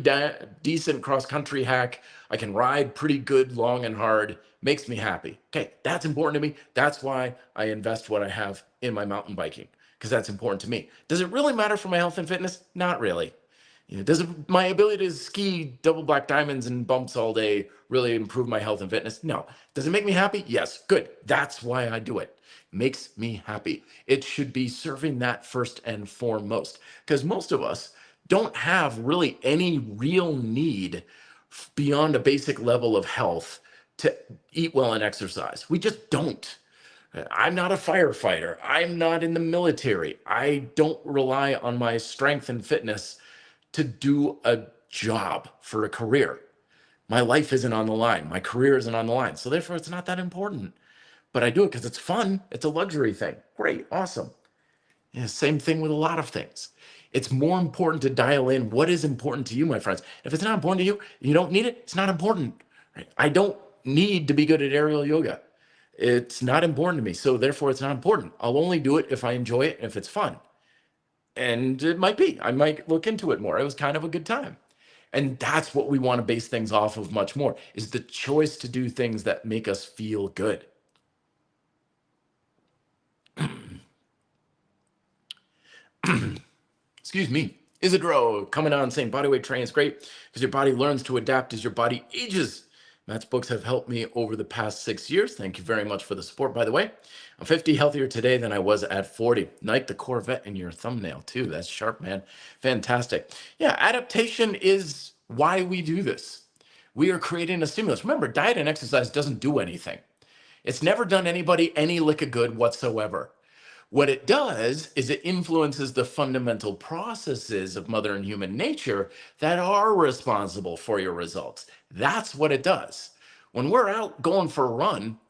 decent cross-country hack. I can ride pretty good, long and hard. Makes me happy. Okay, that's important to me. That's why I invest what I have in my mountain biking, because that's important to me. Does it really matter for my health and fitness? Not really. Does my ability to ski double black diamonds and bumps all day really improve my health and fitness? No. Does it make me happy? Yes. Good. That's why I do it. Makes me happy. It should be serving that first and foremost, because most of us don't have really any real need beyond a basic level of health to eat well and exercise. We just don't. I'm not a firefighter. I'm not in the military. I don't rely on my strength and fitness to do a job for a career. My life isn't on the line. My career isn't on the line. So therefore, it's not that important. But I do it because it's fun. It's a luxury thing. Great. Awesome. Yeah, same thing with a lot of things. It's more important to dial in what is important to you, my friends. If it's not important to you, you don't need it. It's not important. Right? I don't need to be good at aerial yoga. It's not important to me. So therefore, it's not important. I'll only do it if I enjoy it and if it's fun. And it might be. I might look into it more. It was kind of a good time. And that's what we want to base things off of much more, is the choice to do things that make us feel good. Excuse me. Isidro coming on saying body weight training is great because your body learns to adapt as your body ages. Matt's books have helped me over the past 6 years. Thank you very much for the support, by the way. I'm 50 healthier today than I was at 40. Nike the Corvette in your thumbnail, too. That's sharp, man. Fantastic. Yeah, adaptation is why we do this. We are creating a stimulus. Remember, diet and exercise doesn't do anything. It's never done anybody any lick of good whatsoever. What it does is it influences the fundamental processes of mother and human nature that are responsible for your results. That's what it does. When we're out going for a run,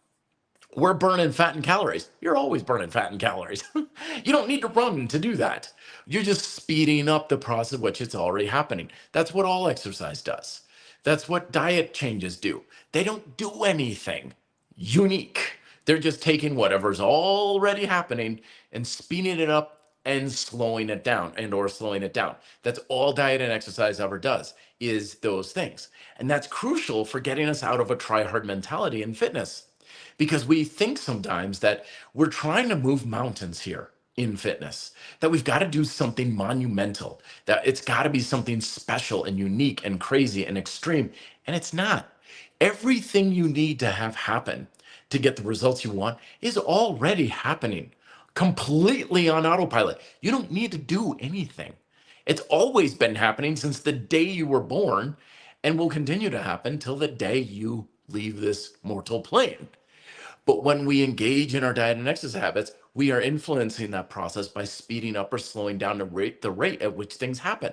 we're burning fat and calories. You're always burning fat and calories. You don't need to run to do that. You're just speeding up the process, which it's already happening. That's what all exercise does. That's what diet changes do. They don't do anything unique. They're just taking whatever's already happening and speeding it up and slowing it down and or slowing it down. That's all diet and exercise ever does, is those things. And that's crucial for getting us out of a try hard mentality in fitness, because we think sometimes that we're trying to move mountains here in fitness, that we've got to do something monumental, that it's got to be something special and unique and crazy and extreme. And it's not. Everything you need to have happen to get the results you want is already happening completely on autopilot. You don't need to do anything. It's always been happening since the day you were born and will continue to happen till the day you leave this mortal plane. But when we engage in our diet and exercise habits, we are influencing that process by speeding up or slowing down the rate at which things happen.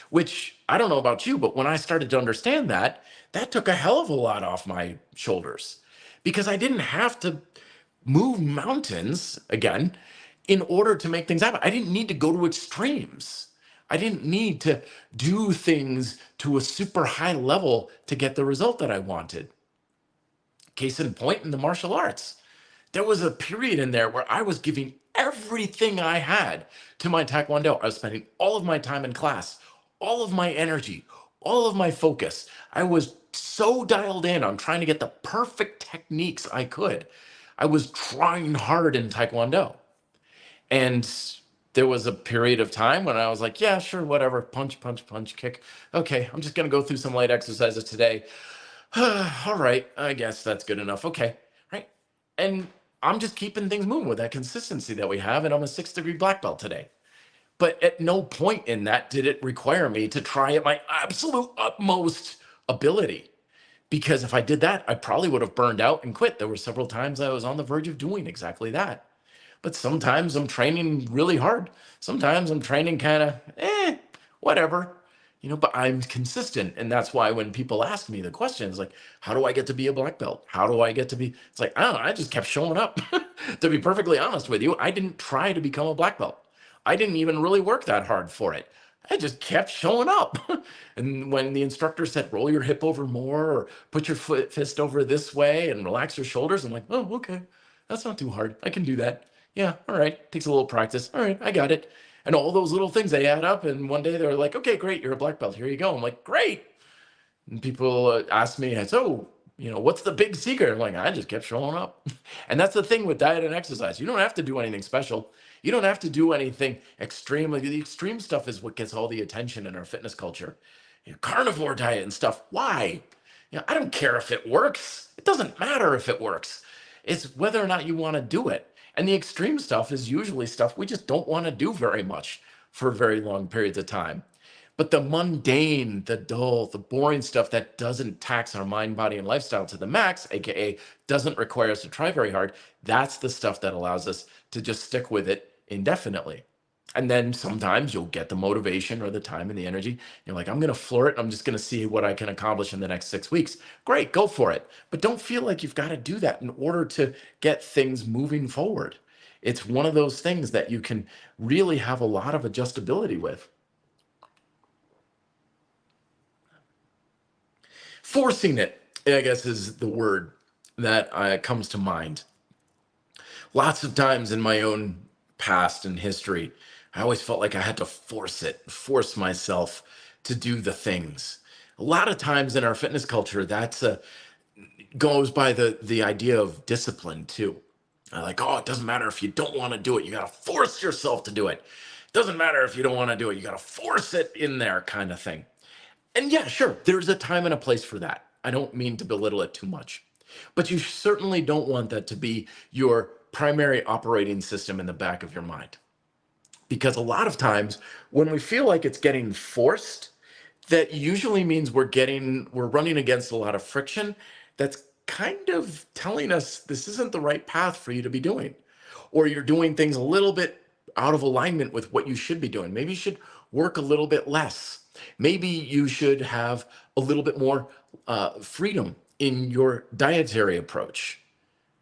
Which, I don't know about you, but when I started to understand that, that took a hell of a lot off my shoulders, because I didn't have to move mountains again in order to make things happen. I didn't need to go to extremes. I didn't need to do things to a super high level to get the result that I wanted. Case in point, in the martial arts, there was a period in there where I was giving everything I had to my Taekwondo. I was spending all of my time in class, all of my energy, all of my focus. I was so dialed in on trying to get the perfect techniques I could. I was trying hard in Taekwondo. And there was a period of time when I was like, yeah, sure, whatever, punch, punch, punch, kick. Okay, I'm just going to go through some light exercises today. All right, I guess that's good enough. Okay, right. And I'm just keeping things moving with that consistency that we have. And I'm a 6th-degree black belt today. But at no point in that did it require me to try at my absolute utmost ability. Because if I did that, I probably would have burned out and quit. There were several times I was on the verge of doing exactly that. But sometimes I'm training really hard. Sometimes I'm training kind of, whatever, but I'm consistent. And that's why when people ask me the questions, like, how do I get to be a black belt? How do I get to be, it's like, I don't know, I just kept showing up. To be perfectly honest with you, I didn't try to become a black belt. I didn't even really work that hard for it. I just kept showing up. And when the instructor said, roll your hip over more or put your fist over this way and relax your shoulders, I'm like, oh, okay, that's not too hard. I can do that. Yeah, all right. Takes a little practice. All right, I got it. And all those little things, they add up. And one day they're like, okay, great, you're a black belt. Here you go. I'm like, great. And people ask me, so, what's the big secret? I'm like, I just kept showing up. And that's the thing with diet and exercise. You don't have to do anything special. You don't have to do anything extreme. Like, the extreme stuff is what gets all the attention in our fitness culture. Carnivore diet and stuff. Why? I don't care if it works. It doesn't matter if it works. It's whether or not you want to do it. And the extreme stuff is usually stuff we just don't want to do very much for very long periods of time. But the mundane, the dull, the boring stuff that doesn't tax our mind, body, and lifestyle to the max, aka doesn't require us to try very hard, that's the stuff that allows us to just stick with it indefinitely. And then sometimes you'll get the motivation or the time and the energy. You're like, I'm going to floor it. I'm just going to see what I can accomplish in the next 6 weeks. Great, go for it. But don't feel like you've got to do that in order to get things moving forward. It's one of those things that you can really have a lot of adjustability with. Forcing it, I guess, is the word that comes to mind. Lots of times in my own past and history, I always felt like I had to force myself to do the things. A lot of times in our fitness culture, that's goes by the idea of discipline too. Like, oh, it doesn't matter if you don't want to do it. You got to force yourself to do it. It doesn't matter if you don't want to do it. You got to force it in there, kind of thing. And yeah, sure, there's a time and a place for that. I don't mean to belittle it too much. But you certainly don't want that to be your primary operating system in the back of your mind. Because a lot of times when we feel like it's getting forced, that usually means we're running against a lot of friction that's kind of telling us this isn't the right path for you to be doing, or you're doing things a little bit out of alignment with what you should be doing. Maybe you should work a little bit less. Maybe you should have a little bit more freedom in your dietary approach.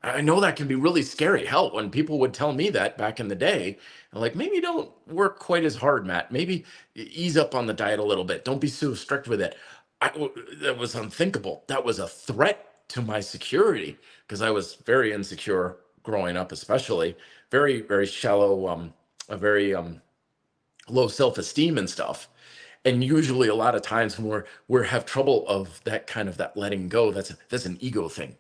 I know that can be really scary. Hell, when people would tell me that back in the day, I'm like, maybe don't work quite as hard, Matt. Maybe ease up on the diet a little bit. Don't be so strict with it. That was unthinkable. That was a threat to my security because I was very insecure growing up, especially very, very shallow, a very low self-esteem and stuff. And usually, a lot of times when we have trouble of that letting go, that's an ego thing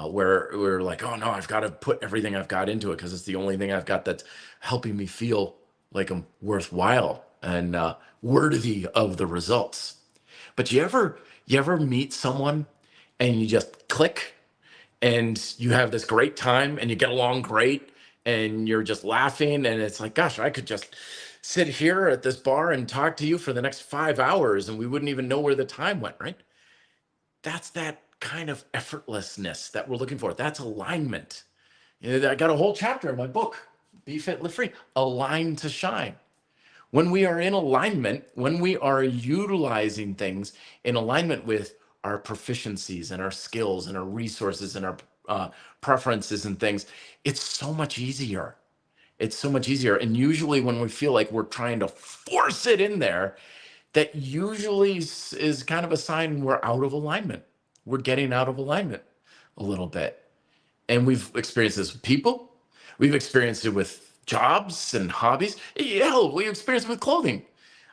where we're like, oh no, I've got to put everything I've got into it because it's the only thing I've got that's helping me feel like I'm worthwhile and worthy of the results. But you ever meet someone and you just click and you have this great time and you get along great and you're just laughing and it's like, gosh, I could just sit here at this bar and talk to you for the next 5 hours and we wouldn't even know where the time went, right? That's that kind of effortlessness that we're looking for. That's alignment. I got a whole chapter in my book, Be Fit, Live Free, Align to Shine. When we are in alignment, when we are utilizing things in alignment with our proficiencies and our skills and our resources and our preferences and things, it's so much easier. It's so much easier. And usually, when we feel like we're trying to force it in there, that usually is kind of a sign we're out of alignment. We're getting out of alignment a little bit. And we've experienced this with people. We've experienced it with jobs and hobbies. Hell, we experienced it with clothing.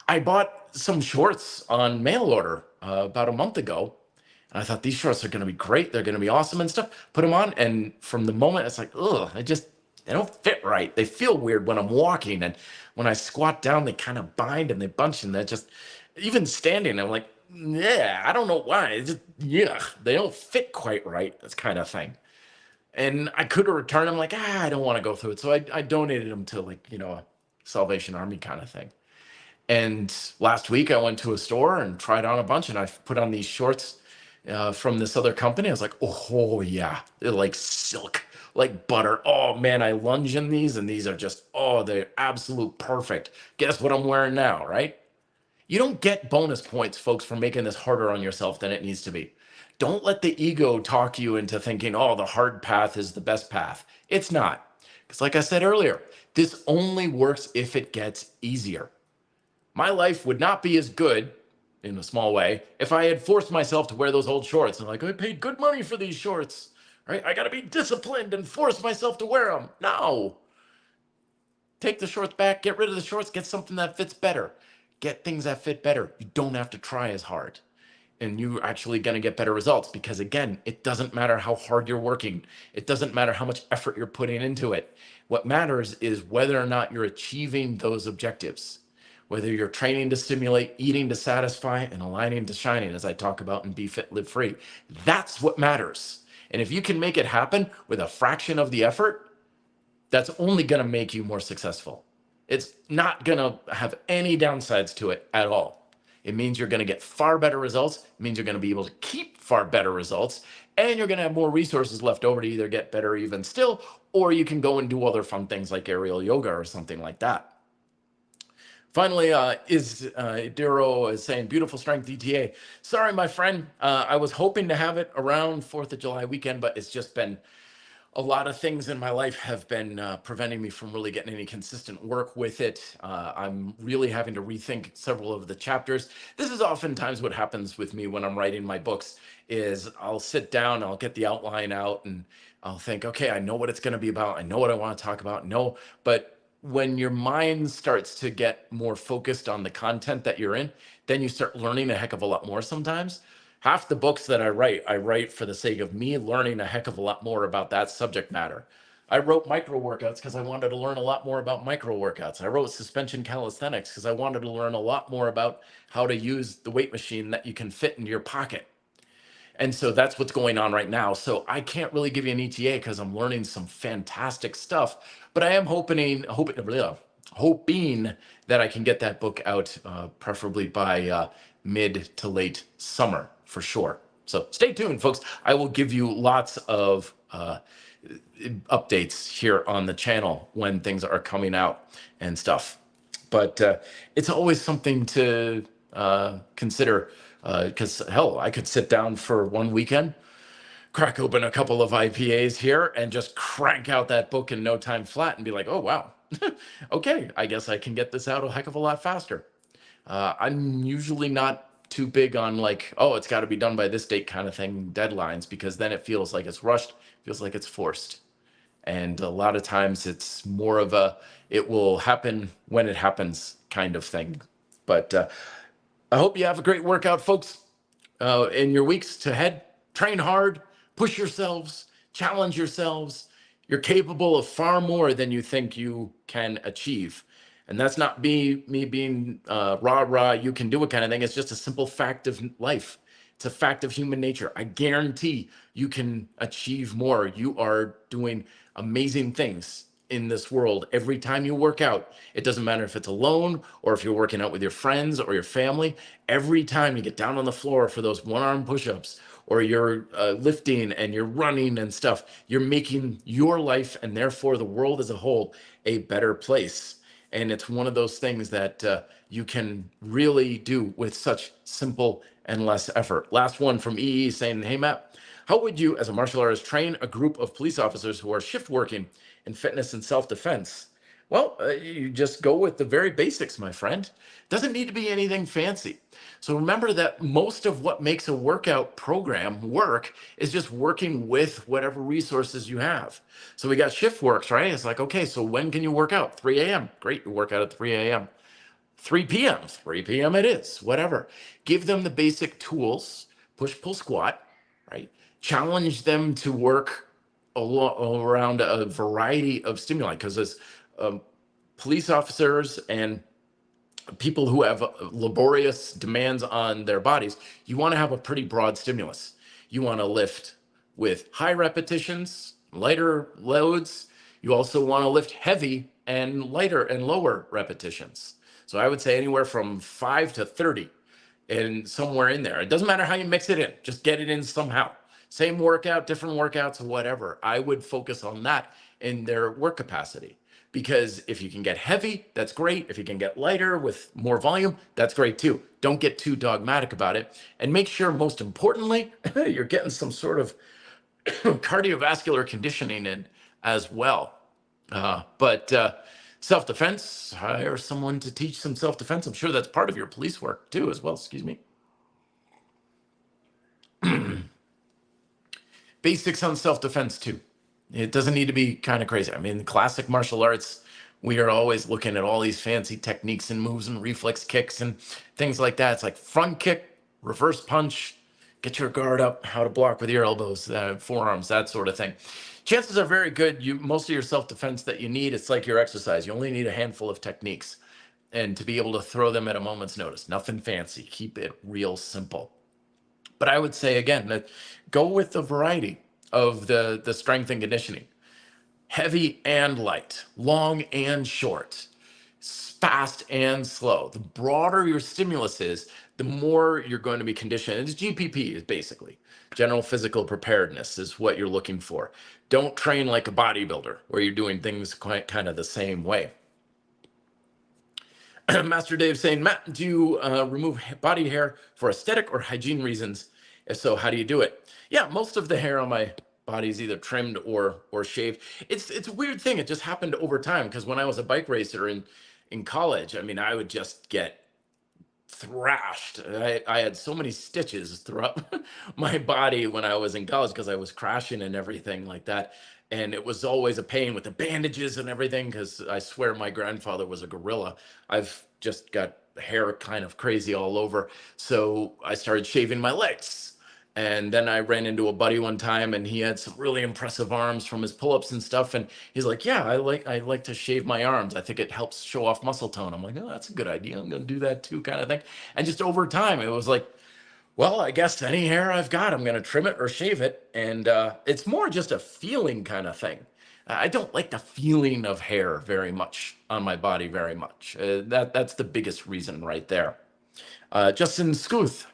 I bought some shorts on mail order about a month ago. And I thought these shorts are going to be great. They're going to be awesome and stuff. Put them on. And from the moment, it's like, ugh, they don't fit right. They feel weird when I'm walking. And when I squat down, they kind of bind and they bunch. And they're just, even standing, I'm like, yeah, I don't know why. It's just, yeah, they don't fit quite right. This kind of thing. And I could have returned them like, I don't want to go through it. So I donated them to a Salvation Army kind of thing. And last week I went to a store and tried on a bunch and I put on these shorts from this other company. I was like, oh yeah, they're like silk, like butter. Oh man, I lunge in these and these are just, oh, they're absolute perfect. Guess what I'm wearing now, right? You don't get bonus points, folks, for making this harder on yourself than it needs to be. Don't let the ego talk you into thinking, oh, the hard path is the best path. It's not. Because, like I said earlier, this only works if it gets easier. My life would not be as good, in a small way, if I had forced myself to wear those old shorts. And like, I paid good money for these shorts, right? I got to be disciplined and force myself to wear them. No. Take the shorts back, get rid of the shorts, get something that fits better. Get things that fit better. You don't have to try as hard. And you're actually going to get better results because, again, it doesn't matter how hard you're working. It doesn't matter how much effort you're putting into it. What matters is whether or not you're achieving those objectives, whether you're training to stimulate, eating to satisfy, and aligning to shining, as I talk about in Be Fit, Live Free. That's what matters. And if you can make it happen with a fraction of the effort, that's only going to make you more successful. It's not going to have any downsides to it at all. It means you're going to get far better results. It means you're going to be able to keep far better results. And you're going to have more resources left over to either get better even still, or you can go and do other fun things like aerial yoga or something like that. Finally, Diro is saying, beautiful strength ETA. Sorry, my friend. I was hoping to have it around 4th of July weekend, but it's just been a lot of things in my life have been preventing me from really getting any consistent work with it. I'm really having to rethink several of the chapters. This is oftentimes what happens with me when I'm writing my books is I'll sit down, I'll get the outline out and I'll think, okay, I know what it's going to be about. I know what I want to talk about. No, but when your mind starts to get more focused on the content that you're in, then you start learning a heck of a lot more sometimes. Half the books that I write for the sake of me learning a heck of a lot more about that subject matter. I wrote micro workouts because I wanted to learn a lot more about micro workouts. I wrote suspension calisthenics because I wanted to learn a lot more about how to use the weight machine that you can fit into your pocket. And so that's what's going on right now. So I can't really give you an ETA because I'm learning some fantastic stuff, but I am hoping that I can get that book out, preferably by mid to late summer for sure. So stay tuned, folks. I will give you lots of updates here on the channel when things are coming out and stuff. But it's always something to consider, because hell, I could sit down for one weekend, crack open a couple of IPAs here, and just crank out that book in no time flat and be like, oh, wow, okay, I guess I can get this out a heck of a lot faster. I'm usually not too big on like, oh, it's got to be done by this date kind of thing, deadlines, because then it feels like it's rushed, feels like it's forced. And a lot of times it's more of a, it will happen when it happens kind of thing. But I hope you have a great workout, folks, in your weeks ahead. Train hard, push yourselves, challenge yourselves. You're capable of far more than you think you can achieve. And that's not me being rah, you can do it kind of thing. It's just a simple fact of life. It's a fact of human nature. I guarantee you can achieve more. You are doing amazing things in this world every time you work out. It doesn't matter if it's alone or if you're working out with your friends or your family. Every time you get down on the floor for those one-arm push-ups, or you're lifting and you're running and stuff, you're making your life and therefore the world as a whole a better place. And it's one of those things that you can really do with such simple and less effort. Last one from EE saying, hey, Matt, how would you, as a martial artist, train a group of police officers who are shift working in fitness and self-defense? Well, you just go with the very basics, my friend. Doesn't need to be anything fancy. So remember that most of what makes a workout program work is just working with whatever resources you have. So we got shift works, right? It's like, okay, so when can you work out? 3 a.m. Great, you work out at 3 a.m. 3 p.m. 3 p.m. it is, whatever. Give them the basic tools, push, pull, squat, right? Challenge them to work around a variety of stimuli, because as police officers and people who have laborious demands on their bodies, you want to have a pretty broad stimulus. You want to lift with high repetitions, lighter loads. You also want to lift heavy and lighter and lower repetitions. So I would say anywhere from 5 to 30 and somewhere in there. It doesn't matter how you mix it in, just get it in somehow. Same workout, different workouts, whatever. I would focus on that in their work capacity. Because if you can get heavy, that's great. If you can get lighter with more volume, that's great too. Don't get too dogmatic about it. And make sure, most importantly, you're getting some sort of cardiovascular conditioning in as well. But self-defense, hire someone to teach some self-defense. I'm sure that's part of your police work too as well, excuse me. Basics on self-defense too. It doesn't need to be kind of crazy. I mean, classic martial arts, we are always looking at all these fancy techniques and moves and reflex kicks and things like that. It's like front kick, reverse punch, get your guard up, how to block with your elbows, forearms, that sort of thing. Chances are very good. Most of your self-defense that you need, it's like your exercise. You only need a handful of techniques and to be able to throw them at a moment's notice. Nothing fancy. Keep it real simple. But I would say, again, that go with the variety of the strength and conditioning. Heavy and light, long and short, fast and slow. The broader your stimulus is, the more you're going to be conditioned. It's GPP, is basically general physical preparedness is what you're looking for. Don't train like a bodybuilder where you're doing things quite kind of the same way. Master Dave saying, Matt, do you remove body hair for aesthetic or hygiene reasons? If so, how do you do it? Yeah, most of the hair on my body is either trimmed or shaved. It's a weird thing. It just happened over time, because when I was a bike racer in college, I mean, I would just get thrashed. I had so many stitches throughout my body when I was in college because I was crashing and everything like that. And it was always a pain with the bandages and everything, because I swear my grandfather was a gorilla. I've just got hair kind of crazy all over. So I started shaving my legs. And then I ran into a buddy one time, and he had some really impressive arms from his pull-ups and stuff. And he's like, yeah, I like to shave my arms. I think it helps show off muscle tone. I'm like, oh, that's a good idea. I'm going to do that too, kind of thing. And just over time, it was like, Well, I guess any hair I've got, I'm going to trim it or shave it. And it's more just a feeling kind of thing. I don't like the feeling of hair very much on my body, very much. That's the biggest reason right there. Justin Scuth,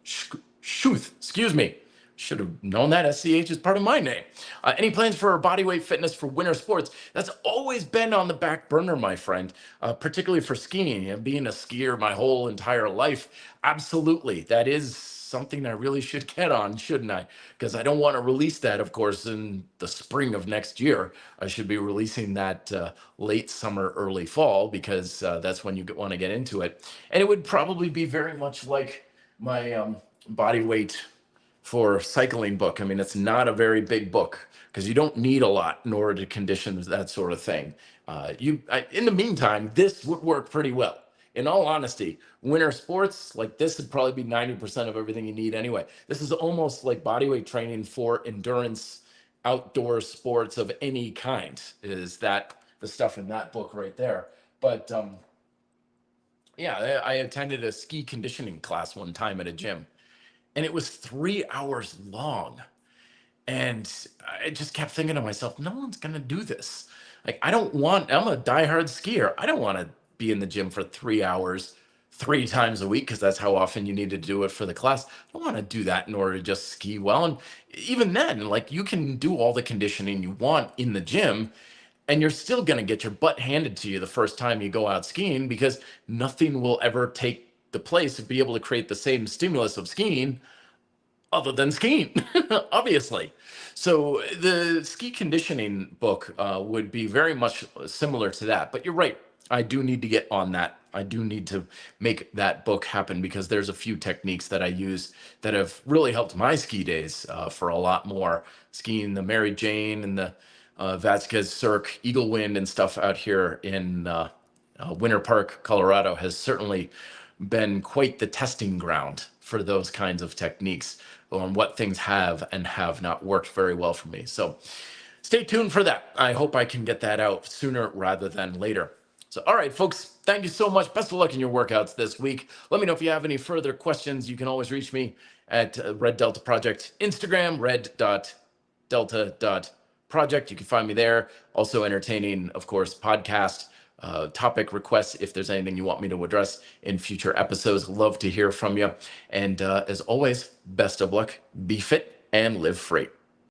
Schuth, excuse me. Should have known that SCH is part of my name. Any plans for body weight fitness for winter sports? That's always been on the back burner, my friend, particularly for skiing. And being a skier my whole entire life, absolutely. That is something I really should get on, shouldn't I? Because I don't want to release that, of course, in the spring of next year. I should be releasing that late summer, early fall, because that's when you want to get into it. And it would probably be very much like my body weight for cycling book. I mean, it's not a very big book because you don't need a lot in order to condition that sort of thing. In the meantime, this would work pretty well. In all honesty, winter sports like this would probably be 90% of everything you need anyway. This is almost like bodyweight training for endurance outdoor sports of any kind. Is that the stuff in that book right there? But yeah, I attended a ski conditioning class one time at a gym, and it was 3 hours long. And I just kept thinking to myself, no one's going to do this. Like, I'm a diehard skier. I don't want to be in the gym for 3 hours 3 times a week because that's how often you need to do it for the class. I don't want to do that in order to just ski well. And even then, like, you can do all the conditioning you want in the gym, and you're still going to get your butt handed to you the first time you go out skiing because nothing will ever take the place of be able to create the same stimulus of skiing other than skiing, obviously. So the ski conditioning book would be very much similar to that. But you're right. I do need to get on that. I do need to make that book happen because there's a few techniques that I use that have really helped my ski days for a lot more. Skiing the Mary Jane and the Vasquez Cirque, Eagle Wind and stuff out here in Winter Park, Colorado has certainly been quite the testing ground for those kinds of techniques on what things have and have not worked very well for me. So stay tuned for that. I hope I can get that out sooner rather than later. So, all right, folks, thank you so much. Best of luck in your workouts this week. Let me know if you have any further questions. You can always reach me at Red Delta Project Instagram, red.delta.project. You can find me there. Also entertaining, of course, podcast topic requests if there's anything you want me to address in future episodes. Love to hear from you. And as always, best of luck, be fit, and live free.